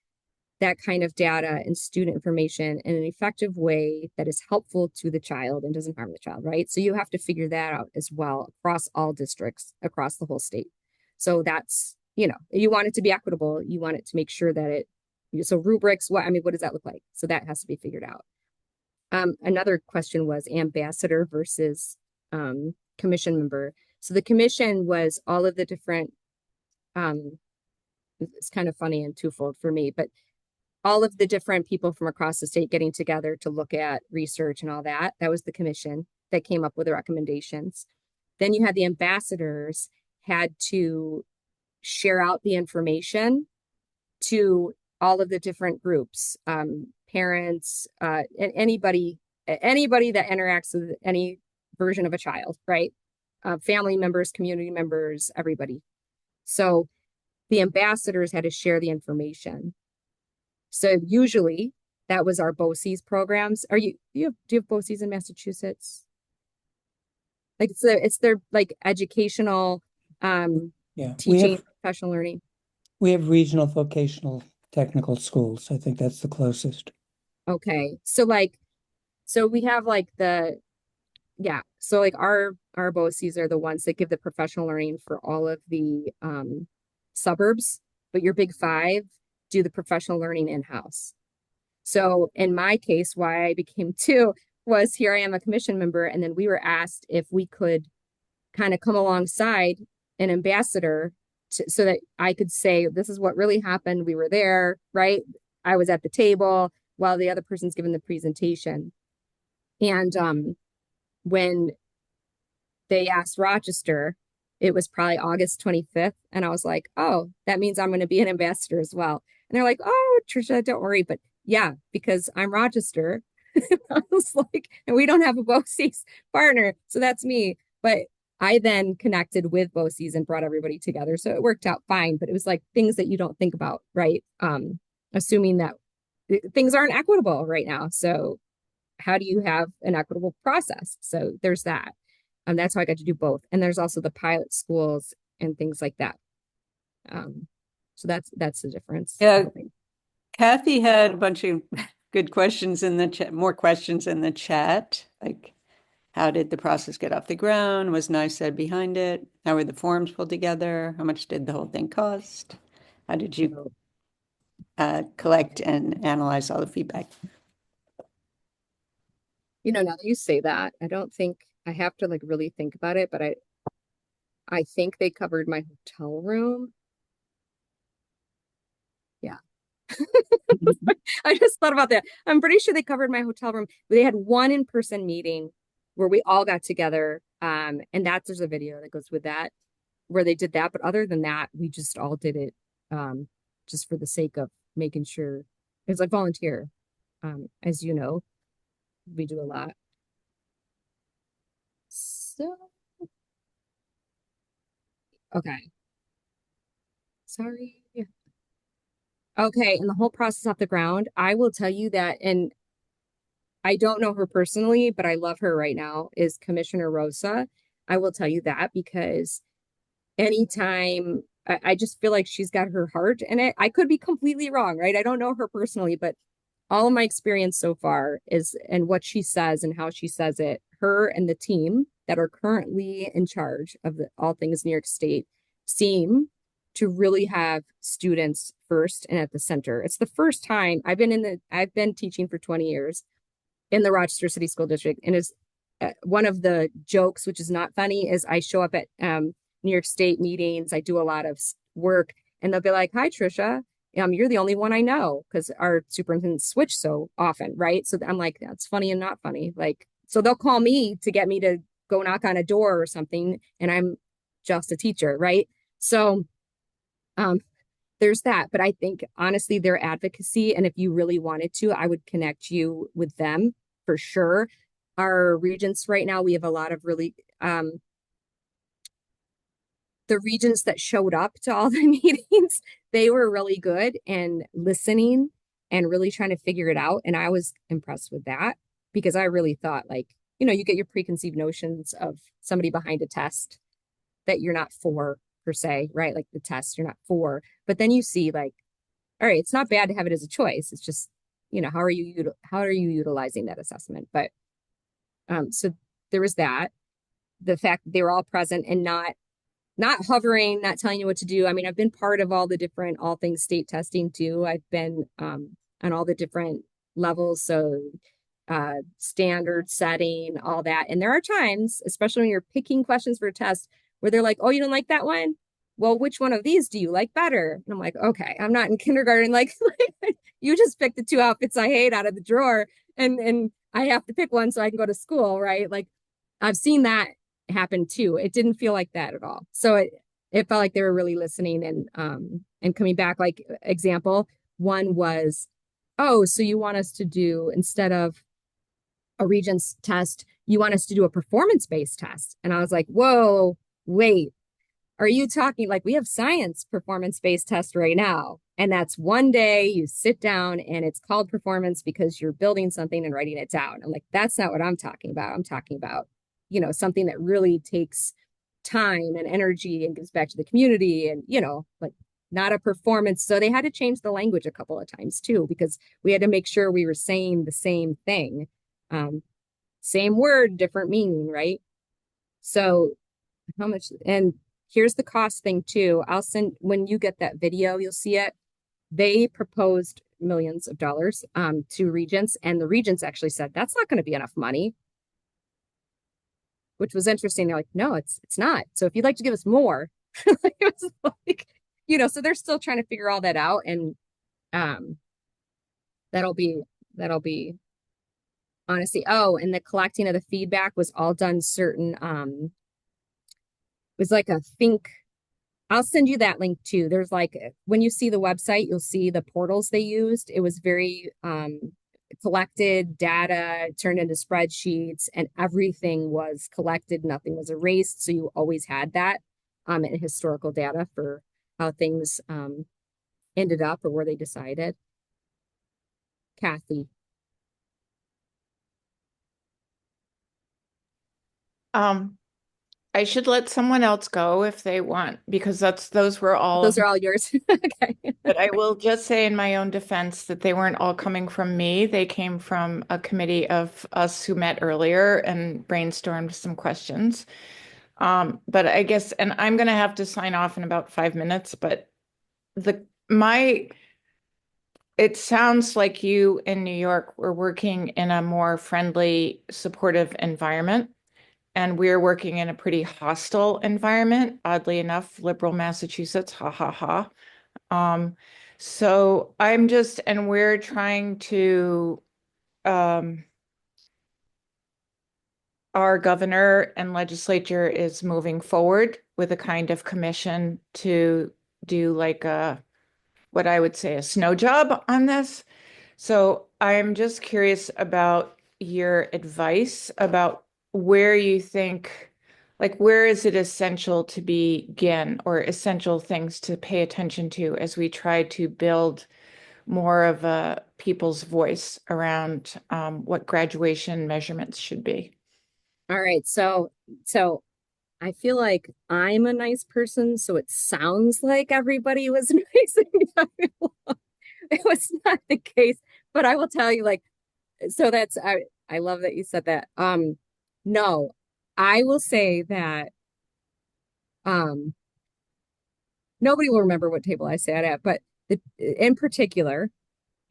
Speaker 2: that kind of data and student information in an effective way that is helpful to the child and doesn't harm the child, right? So you have to figure that out as well across all districts, across the whole state. So that's, you want it to be equitable. You want it to make sure that so rubrics, what does that look like? So that has to be figured out. Another question was ambassador versus commission member. So the commission was all of the different, it's kind of funny and twofold for me, but all of the different people from across the state getting together to look at research and all that. That was the commission that came up with the recommendations. Then you had the ambassadors had to share out the information to all of the different groups, parents, and anybody that interacts with any version of a child, right? Family members, community members, everybody. So the ambassadors had to share the information. So usually that was our BOCES programs. Do you have BOCES in Massachusetts? Like it's their like educational teaching, professional learning.
Speaker 5: We have regional vocational technical schools. I think that's the closest.
Speaker 2: Okay. So we have like so like our BOCES are the ones that give the professional learning for all of the suburbs, but your big five do the professional learning in-house. So in my case, why I became two was here I am a commission member, and then we were asked if we could kind of come alongside an ambassador so that I could say, this is what really happened. We were there, right? I was at the table while the other person's giving the presentation. And when they asked Rochester, it was probably August 25th. And I was like, oh, that means I'm going to be an ambassador as well. And they're like, oh, Tricia, don't worry. But yeah, because I'm Rochester. I was like, and we don't have a BOCES partner. So that's me. But I then connected with BOCES and brought everybody together. So it worked out fine. But it was like things that you don't think about, right? Assuming that things aren't equitable right now. So how do you have an equitable process? So there's that. That's how I got to do both. And there's also the pilot schools and things like that. So that's the difference.
Speaker 1: Yeah. Kathy had a bunch of good questions in the chat, more questions in the chat. Like, how did the process get off the ground? Was NYSED behind it? How were the forms pulled together? How much did the whole thing cost? How did you collect and analyze all the feedback?
Speaker 2: Now that you say that, I don't think I have to like really think about it, but I think they covered my hotel room. Yeah. I just thought about that. I'm pretty sure they covered my hotel room. They had one in-person meeting where we all got together. And there's a video that goes with that, where they did that. But other than that, we just all did it just for the sake of making sure it's like volunteer. As you know, we do a lot. So, okay. Sorry. Okay, and the whole process off the ground, I will tell you that, and I don't know her personally, but I love her right now, is Commissioner Rosa. I will tell you that because anytime, I just feel like she's got her heart in it. I could be completely wrong, right? I don't know her personally, but all of my experience so far is, and what she says and how she says it, her and the team that are currently in charge of all things New York State seem to really have students first and at the center. It's the first time I've been teaching for 20 years in the Rochester City School District, and is one of the jokes, which is not funny, is I show up at New York State meetings. I do a lot of work, and they'll be like, "Hi, Tricia. You're the only one I know," because our superintendents switch so often, right? So I'm like, that's funny and not funny. Like, so they'll call me to get me to go knock on a door or something, and I'm just a teacher, right? So there's that. But I think honestly, their advocacy, and if you really wanted to, I would connect you with them for sure. Our regents right now, we have a lot of really the regents that showed up to all the meetings, they were really good and listening and really trying to figure it out. And I was impressed with that, because I really thought, like, you get your preconceived notions of somebody behind a test that you're not for, per se, right? Like the test you're not for, but then you see, like, all right, it's not bad to have it as a choice. It's just, how are you utilizing that assessment? But so there was that. The fact that they were all present and not hovering, not telling you what to do. I mean, I've been part of all things state testing too. I've been on all the different levels. So standard setting, all that. And there are times, especially when you're picking questions for a test, where they're like, "Oh, you don't like that one? Well, which one of these do you like better?" And I'm like, okay, I'm not in kindergarten. Like you just pick the two outfits I hate out of the drawer, and I have to pick one so I can go to school, right? Like I've seen that happen too. It didn't feel like that at all. So it felt like they were really listening and coming back. Like example, one was, "Oh, so you want us to do, instead of a Regents test, you want us to do a performance-based test?" And I was like, whoa, wait, are you talking, like, we have science performance-based test right now, and that's one day you sit down and it's called performance because you're building something and writing it down. I'm like, that's not what I'm talking about. I'm talking about, something that really takes time and energy and gives back to the community, and, like, not a performance. So they had to change the language a couple of times too, because we had to make sure we were saying the same thing. Same word, different meaning, right? So how much, and here's the cost thing too. I'll send, when you get that video, you'll see it. They proposed millions of dollars to regents, and the regents actually said that's not going to be enough money, which was interesting. They're like, no, it's not. So if you'd like to give us more, it was like, so they're still trying to figure all that out, and that'll be honestly. Oh, and the collecting of the feedback was all done certain was like a think. I'll send you that link too. There's like, when you see the website, you'll see the portals they used. It was very collected data, turned into spreadsheets, and everything was collected. Nothing was erased. So you always had that and historical data for how things ended up or where they decided. Kathy.
Speaker 6: I should let someone else go if they want, because those are all
Speaker 2: yours. Okay.
Speaker 6: But I will just say in my own defense that they weren't all coming from me. They came from a committee of us who met earlier and brainstormed some questions. But I guess, and I'm going to have to sign off in about 5 minutes, but it sounds like you in New York were working in a more friendly, supportive environment. And we're working in a pretty hostile environment, oddly enough, liberal Massachusetts, ha ha ha. So and we're trying to, our governor and legislature is moving forward with a kind of commission to do like what I would say a snow job on this. So I'm just curious about your advice about where you think, like, where is it essential to begin, or essential things to pay attention to as we try to build more of a people's voice around what graduation measurements should be?
Speaker 2: All right. So I feel like I'm a nice person, so it sounds like everybody was nice. It was not the case, but I will tell you, like, so I love that you said that. No, I will say that nobody will remember what table I sat at, but in particular,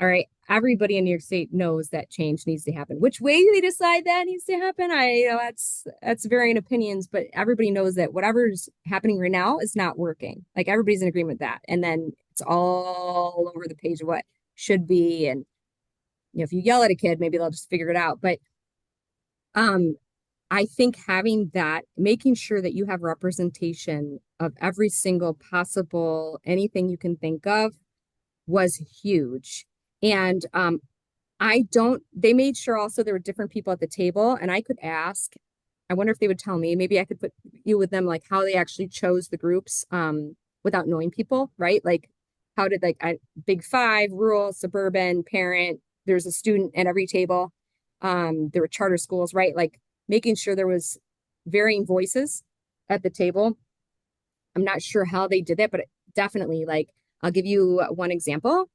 Speaker 2: all right, everybody in New York State knows that change needs to happen. Which way they decide that needs to happen, that's varying opinions, but everybody knows that whatever's happening right now is not working. Like everybody's in agreement with that. And then it's all over the page of what should be. And if you yell at a kid, maybe they'll just figure it out. But I think having that, making sure that you have representation of every single possible anything you can think of was huge. And they made sure also there were different people at the table, and I could ask, I wonder if they would tell me, maybe I could put you with them, like how they actually chose the groups without knowing people, right? Like how did big five, rural, suburban, parent, there's a student at every table. There were charter schools, right? Like making sure there was varying voices at the table. I'm not sure how they did that, but definitely, like, I'll give you one example.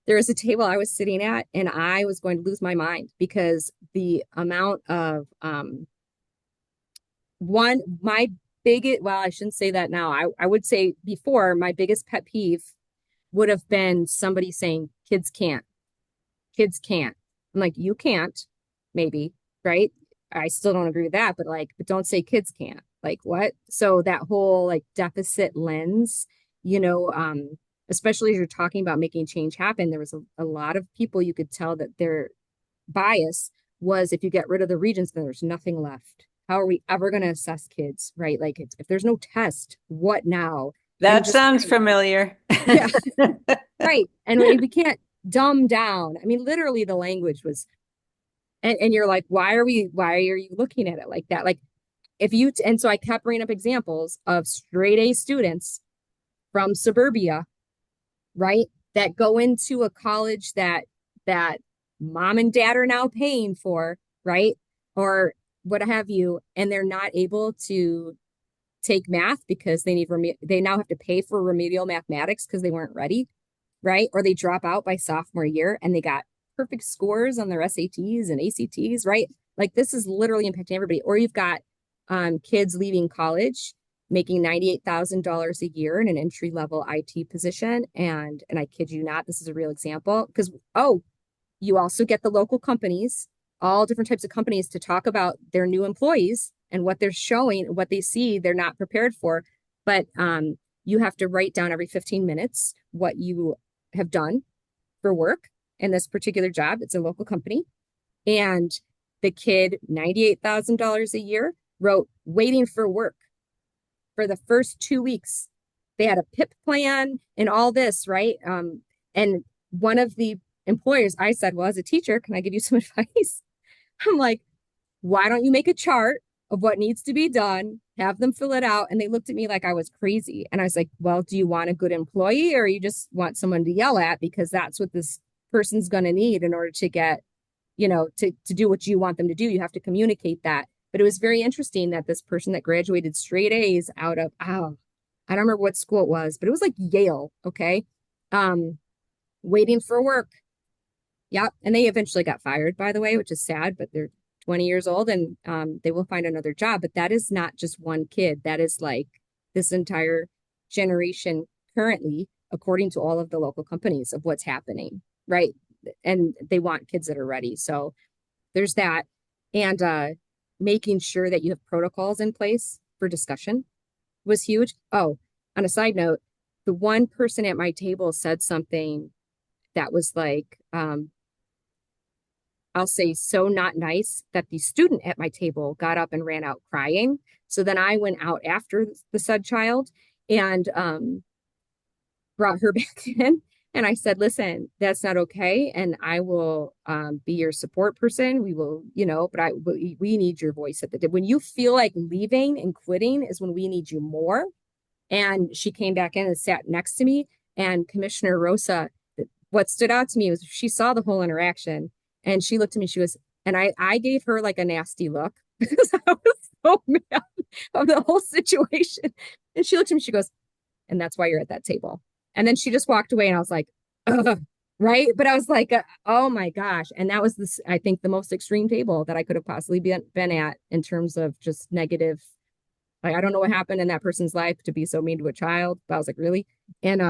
Speaker 2: There was a table I was sitting at and I was going to lose my mind because the amount of my biggest, well, I shouldn't say that now. I would say before, my biggest pet peeve would have been somebody saying kids can't. I'm like, you can't, maybe, right? I still don't agree with that, but don't say kids can't. Like what? So that whole like deficit lens, especially as you're talking about making change happen, there was a lot of people you could tell that their bias was if you get rid of the regents, then there's nothing left. How are we ever going to assess kids, right? Like if there's no test, what now?
Speaker 1: That sounds familiar.
Speaker 2: Yeah, right. And we can't dumb down. I mean, literally the language was, and you're like, why are you looking at it like that? Like and so I kept bringing up examples of straight A students from suburbia, right? That go into a college that mom and dad are now paying for, right? Or what have you, and they're not able to take math because they now have to pay for remedial mathematics because they weren't ready, right? Or they drop out by sophomore year and they got perfect scores on their SATs and ACTs, right? Like this is literally impacting everybody. Or you've got kids leaving college making $98,000 a year in an entry-level IT position. And I kid you not, this is a real example because, you also get the local companies, all different types of companies to talk about their new employees and what they're showing, what they see they're not prepared for. But you have to write down every 15 minutes what you have done for work in this particular job. It's a local company. And the kid, $98,000 a year, wrote waiting for work for the first 2 weeks. They had a PIP plan and all this, right? And one of the employers, I said, well, as a teacher, can I give you some advice? I'm like, why don't you make a chart of what needs to be done, have them fill it out? And they looked at me like I was crazy. And I was like, well, do you want a good employee or you just want someone to yell at? Because that's what this person's going to need in order to get, to do what you want them to do. You have to communicate that. But it was very interesting that this person that graduated straight A's out of, I don't remember what school it was, but it was like Yale. Okay. Waiting for work. Yeah. And they eventually got fired, by the way, which is sad, but they're 20 years old and they will find another job. But that is not just one kid. That is like this entire generation currently, according to all of the local companies of what's happening. Right. And they want kids that are ready. So there's that. And making sure that you have protocols in place for discussion was huge. Oh, on a side note, the one person at my table said something that was like, I'll say so not nice that the student at my table got up and ran out crying. So then I went out after the said child and brought her back in. And I said, listen, that's not okay. And I will be your support person. We will, but we need your voice at the when you feel like leaving and quitting is when we need you more. And she came back in and sat next to me. And Commissioner Rosa, what stood out to me was she saw the whole interaction and she looked at me, she goes, and I gave her like a nasty look because I was so mad of the whole situation. And she looked at me, she goes, and that's why you're at that table. And then she just walked away and I was like, ugh, right? But I was like, oh my gosh. And that was this, I think the most extreme table that I could have possibly been at in terms of just negative Like, I don't know what happened in that person's life to be so mean to a child. But I was like, really? And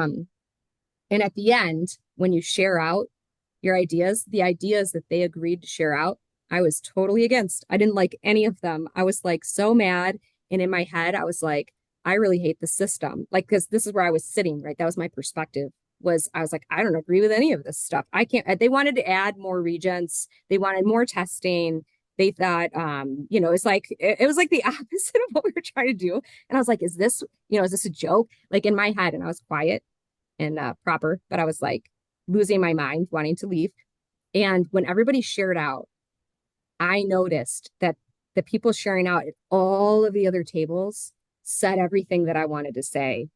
Speaker 2: at the end, when you share out your ideas, the ideas that they agreed to share out, I was totally against. I didn't like any of them. I was like so mad. And in my head, I was like, I really hate the system. Like, because this is where I was sitting, right? That was my perspective. I was like, I don't agree with any of this stuff. I can't, they wanted to add more regents. They wanted more testing. They thought, it's like, it was like the opposite of what we were trying to do. And I was like, is this a joke? Like in my head, and I was quiet and proper, but I was like losing my mind, wanting to leave. And when everybody shared out, I noticed that the people sharing out at all of the other tables said everything that I wanted to say.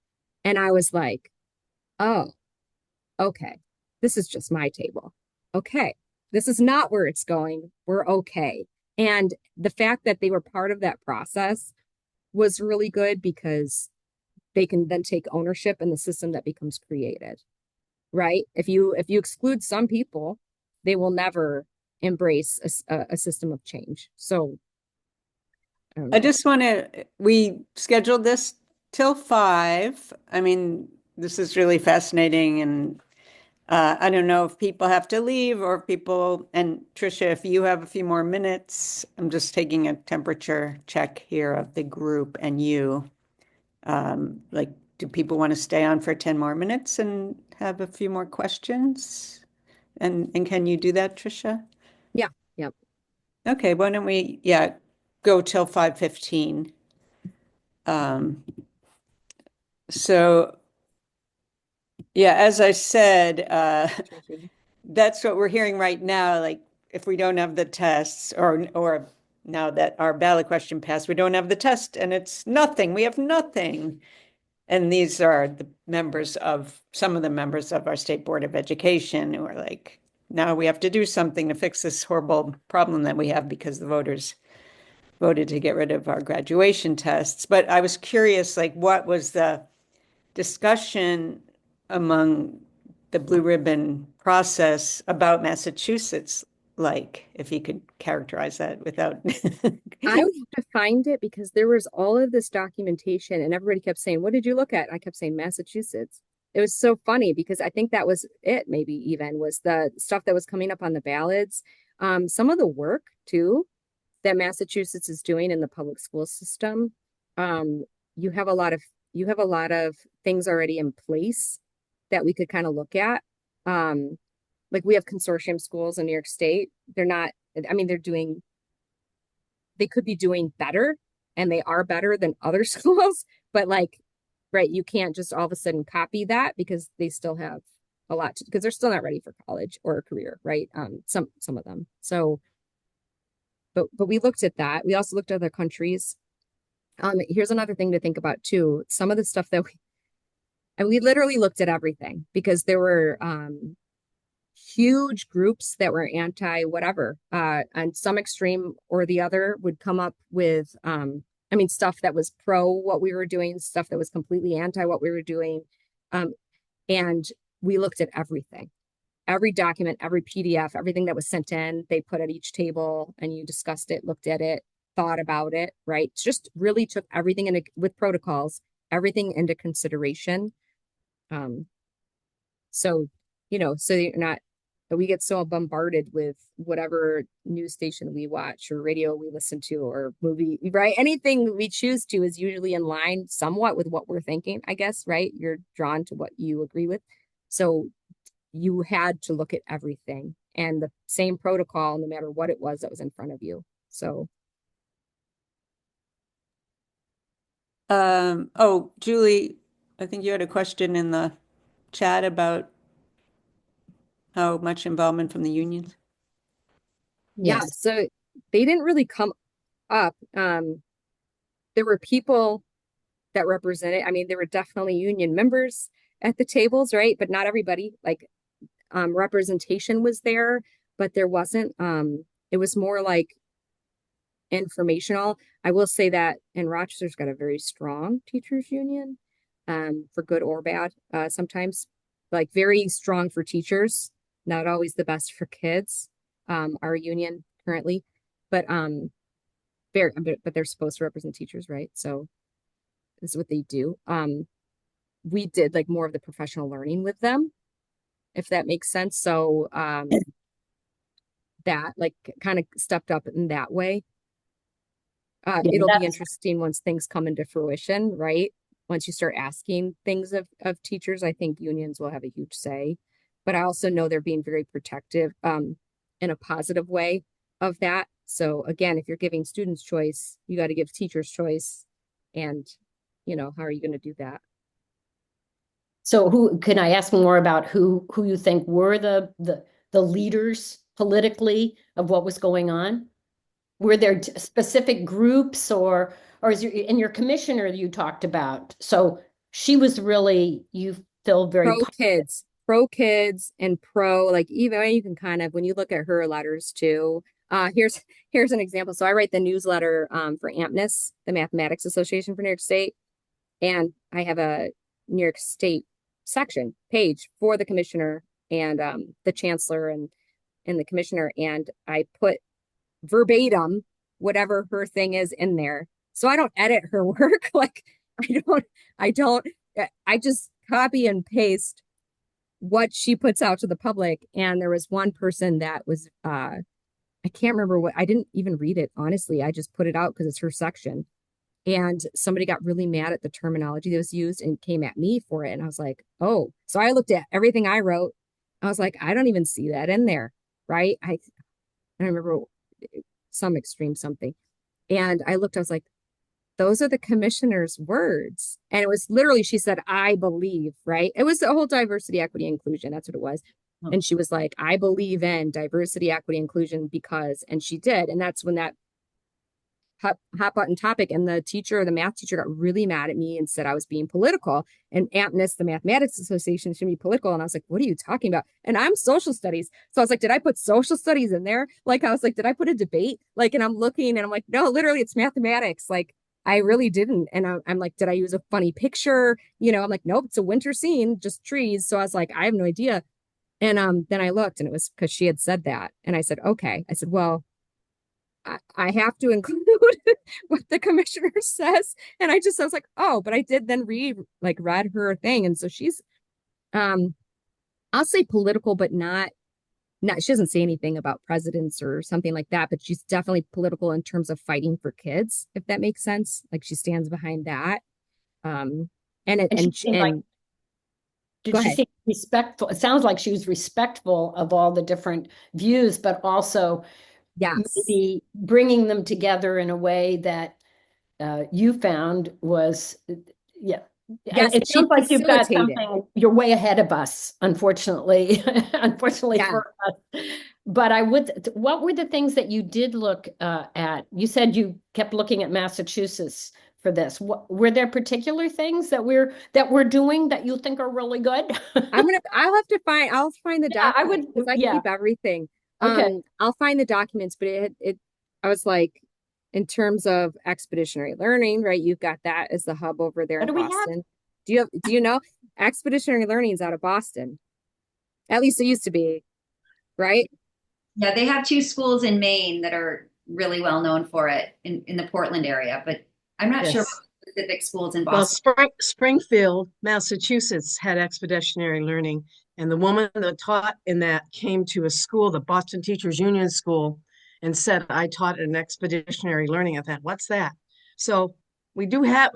Speaker 2: And I was like, oh, okay, this is just my table. Okay, this is not where it's going. We're okay. And the fact that they were part of that process was really good because they can then take ownership in the system that becomes created, right? If you exclude some people, they will never embrace a system of change. So
Speaker 1: I just want to, we scheduled this till 5. I mean, this is really fascinating, and I don't know if people have to leave or if people, and Tricia, if you have a few more minutes, I'm just taking a temperature check here of the group and you. Like, do people want to stay on for 10 more minutes and have a few more questions? And can you do that, Tricia?
Speaker 2: yeah, yep.
Speaker 1: Okay, why don't we, go till 5:15. So yeah, as I said, that's what we're hearing right now. Like, if we don't have the tests, or now that our ballot question passed, we don't have the test, and it's nothing. We have nothing. And these are some of the members of our State Board of Education who are like, now we have to do something to fix this horrible problem that we have because the voters voted to get rid of our graduation tests. But I was curious, like, what was the discussion among the Blue Ribbon process about Massachusetts like, if you could characterize that without.
Speaker 2: I would have to find it because there was all of this documentation and everybody kept saying, what did you look at? And I kept saying Massachusetts. It was so funny because I think that was it, maybe even was the stuff that was coming up on the ballots. Some of the work too that Massachusetts is doing in the public school system. You have a lot of things already in place that we could kind of look at. Like we have consortium schools in New York State. They're not, I mean, they could be doing better and they are better than other schools, but like, right, you can't just all of a sudden copy that because they still have a lot to, because they're still not ready for college or a career, right? Some of them. So, but we looked at that. We also looked at other countries. Here's another thing to think about too. Some of the stuff that we literally looked at everything because there were huge groups that were anti whatever, and some extreme or the other would come up with, stuff that was pro what we were doing, stuff that was completely anti what we were doing. And we looked at everything, every document, every PDF, everything that was sent in, they put at each table and you discussed it, looked at it, thought about it, right? Just really took everything with protocols, everything into consideration. So you're not, we get so bombarded with whatever news station we watch or radio we listen to or movie, right? Anything we choose to is usually in line somewhat with what we're thinking, I guess, right? You're drawn to what you agree with. So you had to look at everything and the same protocol, no matter what it was that was in front of you. So.
Speaker 1: Julie, I think you had a question in the chat about how much involvement from the unions.
Speaker 2: Yeah, so they didn't really come up. There were people that represented, there were definitely union members at the tables, right? But not everybody, like representation was there, but there wasn't, it was more like informational. I will say that in Rochester's got a very strong teachers union, for good or bad, sometimes like very strong for teachers, not always the best for kids, our union currently, but they're supposed to represent teachers, right? So This is what they do. We did like more of the professional learning with them, if that makes sense. So that like kind of stepped up in that way.
Speaker 7: Yeah,
Speaker 2: It'll be
Speaker 7: that's-
Speaker 2: interesting once things come into fruition, right? Once you start asking things of teachers, I think unions will have a huge say. But I also know they're being very protective in a positive way of that. So again, if you're giving students choice, you got to give teachers choice. And, how are you going to do that?
Speaker 7: So who can I ask more about who you think were the leaders politically of what was going on? Were there specific groups or is in your commissioner you talked about? So she was really, you feel very
Speaker 2: pro kids and pro, like even you can kind of, when you look at her letters too, here's an example. So I write the newsletter for AMPNIS, the Mathematics Association for New York State. And I have a New York State section page for the commissioner and the chancellor and the commissioner. And I put verbatim whatever her thing is in there. So I don't edit her work. Like I just copy and paste what she puts out to the public. And there was one person that was I can't remember what, I didn't even read it, honestly. I just put it out because it's her section. And somebody got really mad at the terminology that was used and came at me for it. And I was like, oh, so I looked at everything I wrote. I was like, I don't even see that in there. Right. I remember some extreme something. And I looked, I was like, those are the commissioner's words. And it was literally, she said, I believe, right? It was the whole diversity, equity, inclusion. That's what it was. Oh. And she was like, I believe in diversity, equity, inclusion because, and she did. And that's when that hot button topic, and the math teacher got really mad at me and said I was being political, and AMPNIS, the Mathematics Association, should be political. And I was like, what are you talking about? And I'm social studies. So I was like, did I put social studies in there? Like, I was like, did I put a debate? Like, and I'm looking and I'm like, no, literally it's mathematics. Like, I really didn't. And I'm like, did I use a funny picture? I'm like, nope, it's a winter scene, just trees. So I was like, I have no idea. And then I looked and it was because she had said that. And I said, okay. I said, well, I have to include what the commissioner says. And I was like, oh, but I did then read her thing. And so she's, I'll say political, but not, she doesn't say anything about presidents or something like that, but she's definitely political in terms of fighting for kids, if that makes sense. Like she stands behind that. Did she seem
Speaker 7: respectful? It sounds like she was respectful of all the different views, but also maybe bringing them together in a way that you found was, it sounds like you've got something, you're way ahead of us, unfortunately, for us. But what were the things that you did look at? You said you kept looking at Massachusetts for this. Were there particular things that we're doing that you think are really good?
Speaker 2: I'll find the documents because I keep everything.
Speaker 7: Okay.
Speaker 2: I'll find the documents, but I was like, in terms of expeditionary learning, right? You've got that as the hub over there in Boston. Do you know expeditionary learning is out of Boston? At least it used to be, right?
Speaker 8: Yeah, they have 2 schools in Maine that are really well known for it in the Portland area, but I'm not sure about specific schools in Boston.
Speaker 3: Well, Springfield, Massachusetts had expeditionary learning, and the woman that taught in that came to a school, the Boston Teachers Union School, and said, I taught an expeditionary learning. I thought, what's that? So we did have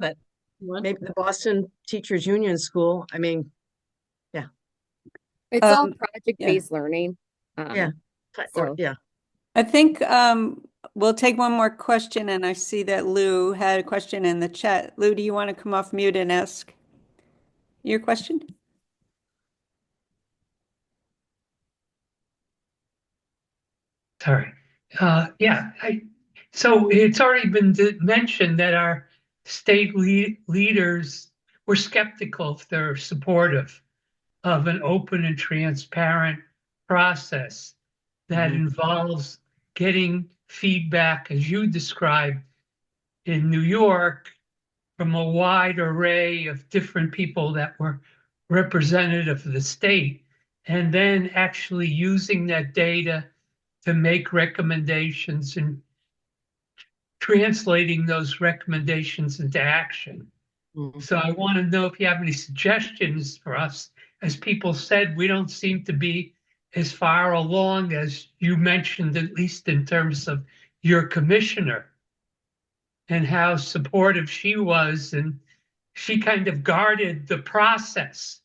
Speaker 3: it. Maybe the Boston Teachers Union School. I mean, yeah.
Speaker 2: It's all project-based learning.
Speaker 3: Yeah.
Speaker 1: I think we'll take one more question, and I see that Lou had a question in the chat. Lou, do you want to come off mute and ask your question?
Speaker 9: Sorry. So it's already been mentioned that our state leaders were skeptical if they're supportive of an open and transparent process that involves getting feedback, as you described in New York, from a wide array of different people that were representative of the state, and then actually using that data to make recommendations and translating those recommendations into action.
Speaker 3: Mhm.
Speaker 9: So I want to know if you have any suggestions for us. As people said, we don't seem to be as far along as you mentioned, at least in terms of your commissioner and how supportive she was. And she kind of guarded the process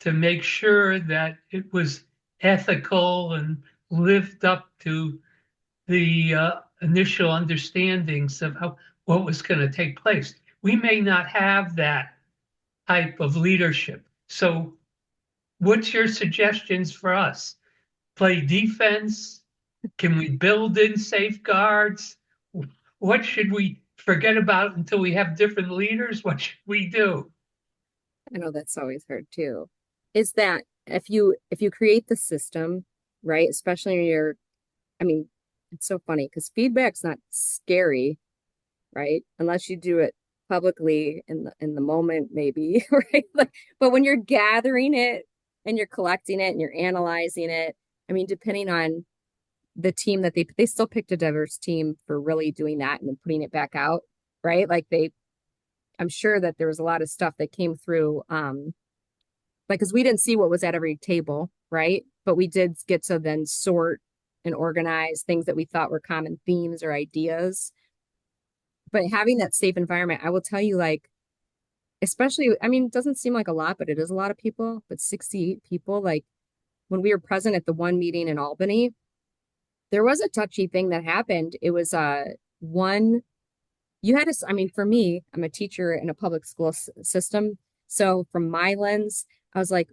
Speaker 9: to make sure that it was ethical and lived up to the initial understandings of what was going to take place. We may not have that type of leadership. So what's your suggestions for us? Play defense? Can we build in safeguards? What should we forget about until we have different leaders? What should we do?
Speaker 2: I know that's always hard too. Is that if you create the system, right? Especially when you're, I mean, it's so funny because feedback's not scary, right? Unless you do it publicly in the moment, maybe, right? Like, but when you're gathering it and you're collecting it and you're analyzing it, I mean, depending on the team that they still picked a diverse team for really doing that and then putting it back out, right? Like I'm sure that there was a lot of stuff that came through, like, because we didn't see what was at every table, right? But we did get to then sort and organize things that we thought were common themes or ideas. But having that safe environment, I will tell you, like, especially, I mean, it doesn't seem like a lot, but it is a lot of people, but 68 people, like when we were present at the one meeting in Albany, there was a touchy thing that happened. It was one, you had to, I mean, for me, I'm a teacher in a public school system. So from my lens, I was like,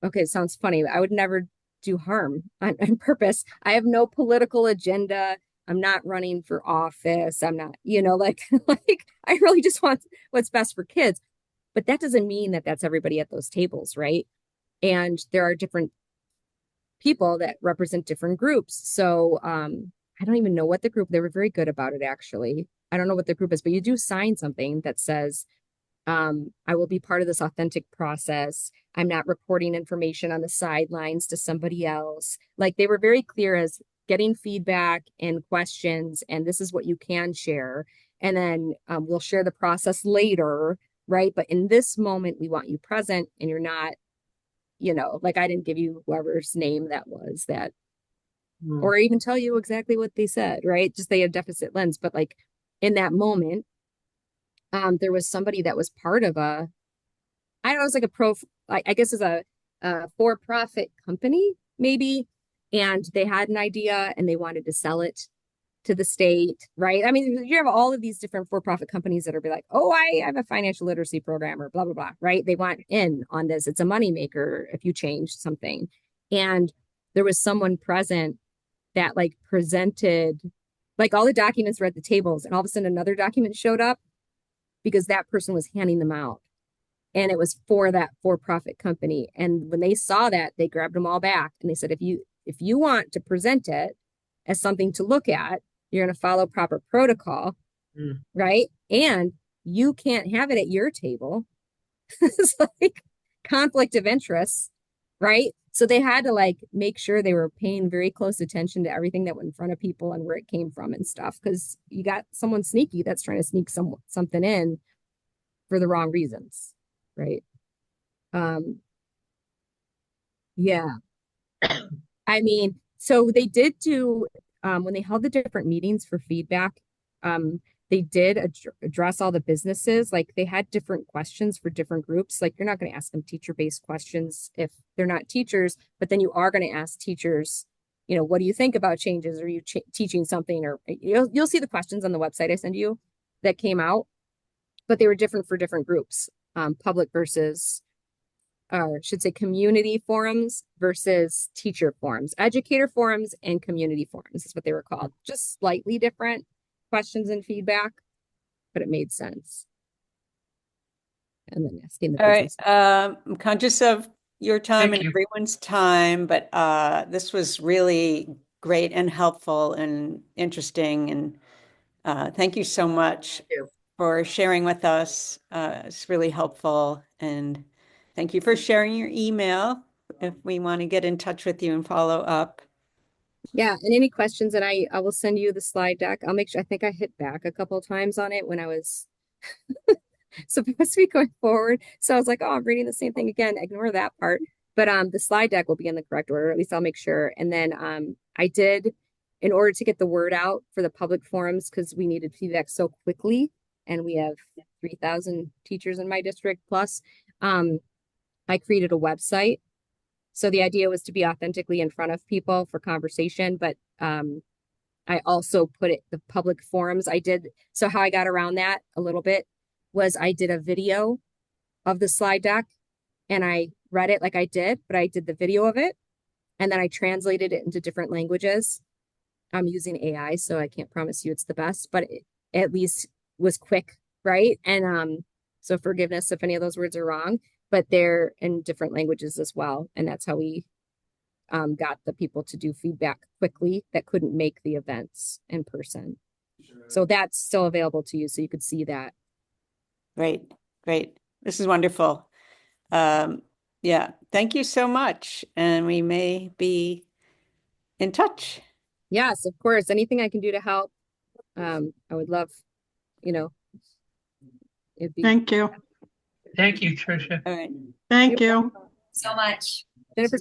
Speaker 2: okay, it sounds funny. I would never do harm on purpose. I have no political agenda. I'm not running for office. I'm not, like, like I really just want what's best for kids. But that doesn't mean that that's everybody at those tables, right? And there are different people that represent different groups. So I don't even know what the group, they were very good about it, actually. I don't know what the group is, but you do sign something that says, I will be part of this authentic process. I'm not reporting information on the sidelines to somebody else. Like they were very clear as getting feedback and questions, and this is what you can share. And then we'll share the process later, right? But in this moment, we want you present and you're not, like I didn't give you whoever's name that was that, or even tell you exactly what they said, right? Just they had deficit lens. But like in that moment, there was somebody that was part of I don't know, it was like I guess it's a for-profit company, maybe. And they had an idea and they wanted to sell it to the state, right? I mean, you have all of these different for-profit companies that are be like, oh, I have a financial literacy program or blah, blah, blah, right? They want in on this. It's a moneymaker if you change something. And there was someone present that like presented, like all the documents were at the tables and all of a sudden another document showed up because that person was handing them out. And it was for that for-profit company. And when they saw that, they grabbed them all back and they said, if you want to present it as something to look at, you're going to follow proper protocol, right? And you can't have it at your table. It's like conflict of interest, right? So they had to like make sure they were paying very close attention to everything that went in front of people and where it came from and stuff. Because you got someone sneaky that's trying to sneak something in for the wrong reasons, right? Yeah. I mean, so they did do when they held the different meetings for feedback, they did address all the businesses. Like they had different questions for different groups. Like you're not going to ask them teacher-based questions if they're not teachers, but then you are going to ask teachers, what do you think about changes? Are you teaching something? Or you'll see the questions on the website I send you that came out, but they were different for different groups, public versus should say community forums versus teacher forums, educator forums and community forums is what they were called. Just slightly different questions and feedback, but it made sense. And then asking the
Speaker 1: All right.
Speaker 2: business.
Speaker 1: I'm conscious of your time
Speaker 9: Thank
Speaker 1: and
Speaker 9: you.
Speaker 1: everyone's time, but this was really great and helpful and interesting. And thank you so much for sharing with us. It's really helpful. And thank you for sharing your email if we want to get in touch with you and follow up.
Speaker 2: Yeah, and any questions, and I will send you the slide deck. I'll make sure, I think I hit back a couple of times on it when I was supposed to be going forward. So I was like, oh, I'm reading the same thing again. Ignore that part. But the slide deck will be in the correct order. At least I'll make sure. And then I did, in order to get the word out for the public forums, because we needed feedback so quickly, and we have 3,000 teachers in my district plus, I created a website. So the idea was to be authentically in front of people for conversation, but I also put it the public forums. I did, so how I got around that a little bit was I did a video of the slide deck and I read it like I did, but I did the video of it and then I translated it into different languages. I'm using AI, so I can't promise you it's the best, but it at least was quick, right? And so forgiveness if any of those words are wrong, but they're in different languages as well. And that's how we got the people to do feedback quickly that couldn't make the events in person. So that's still available to you, so you could see that.
Speaker 1: Great, great. This is wonderful. Yeah, thank you so much. And we may be in touch.
Speaker 2: Yes, of course. Anything I can do to help, I would love, it'd be.
Speaker 3: Thank you.
Speaker 9: Thank you, Tricia.
Speaker 1: All right.
Speaker 3: Thank you.
Speaker 8: So much.
Speaker 2: Jennifer.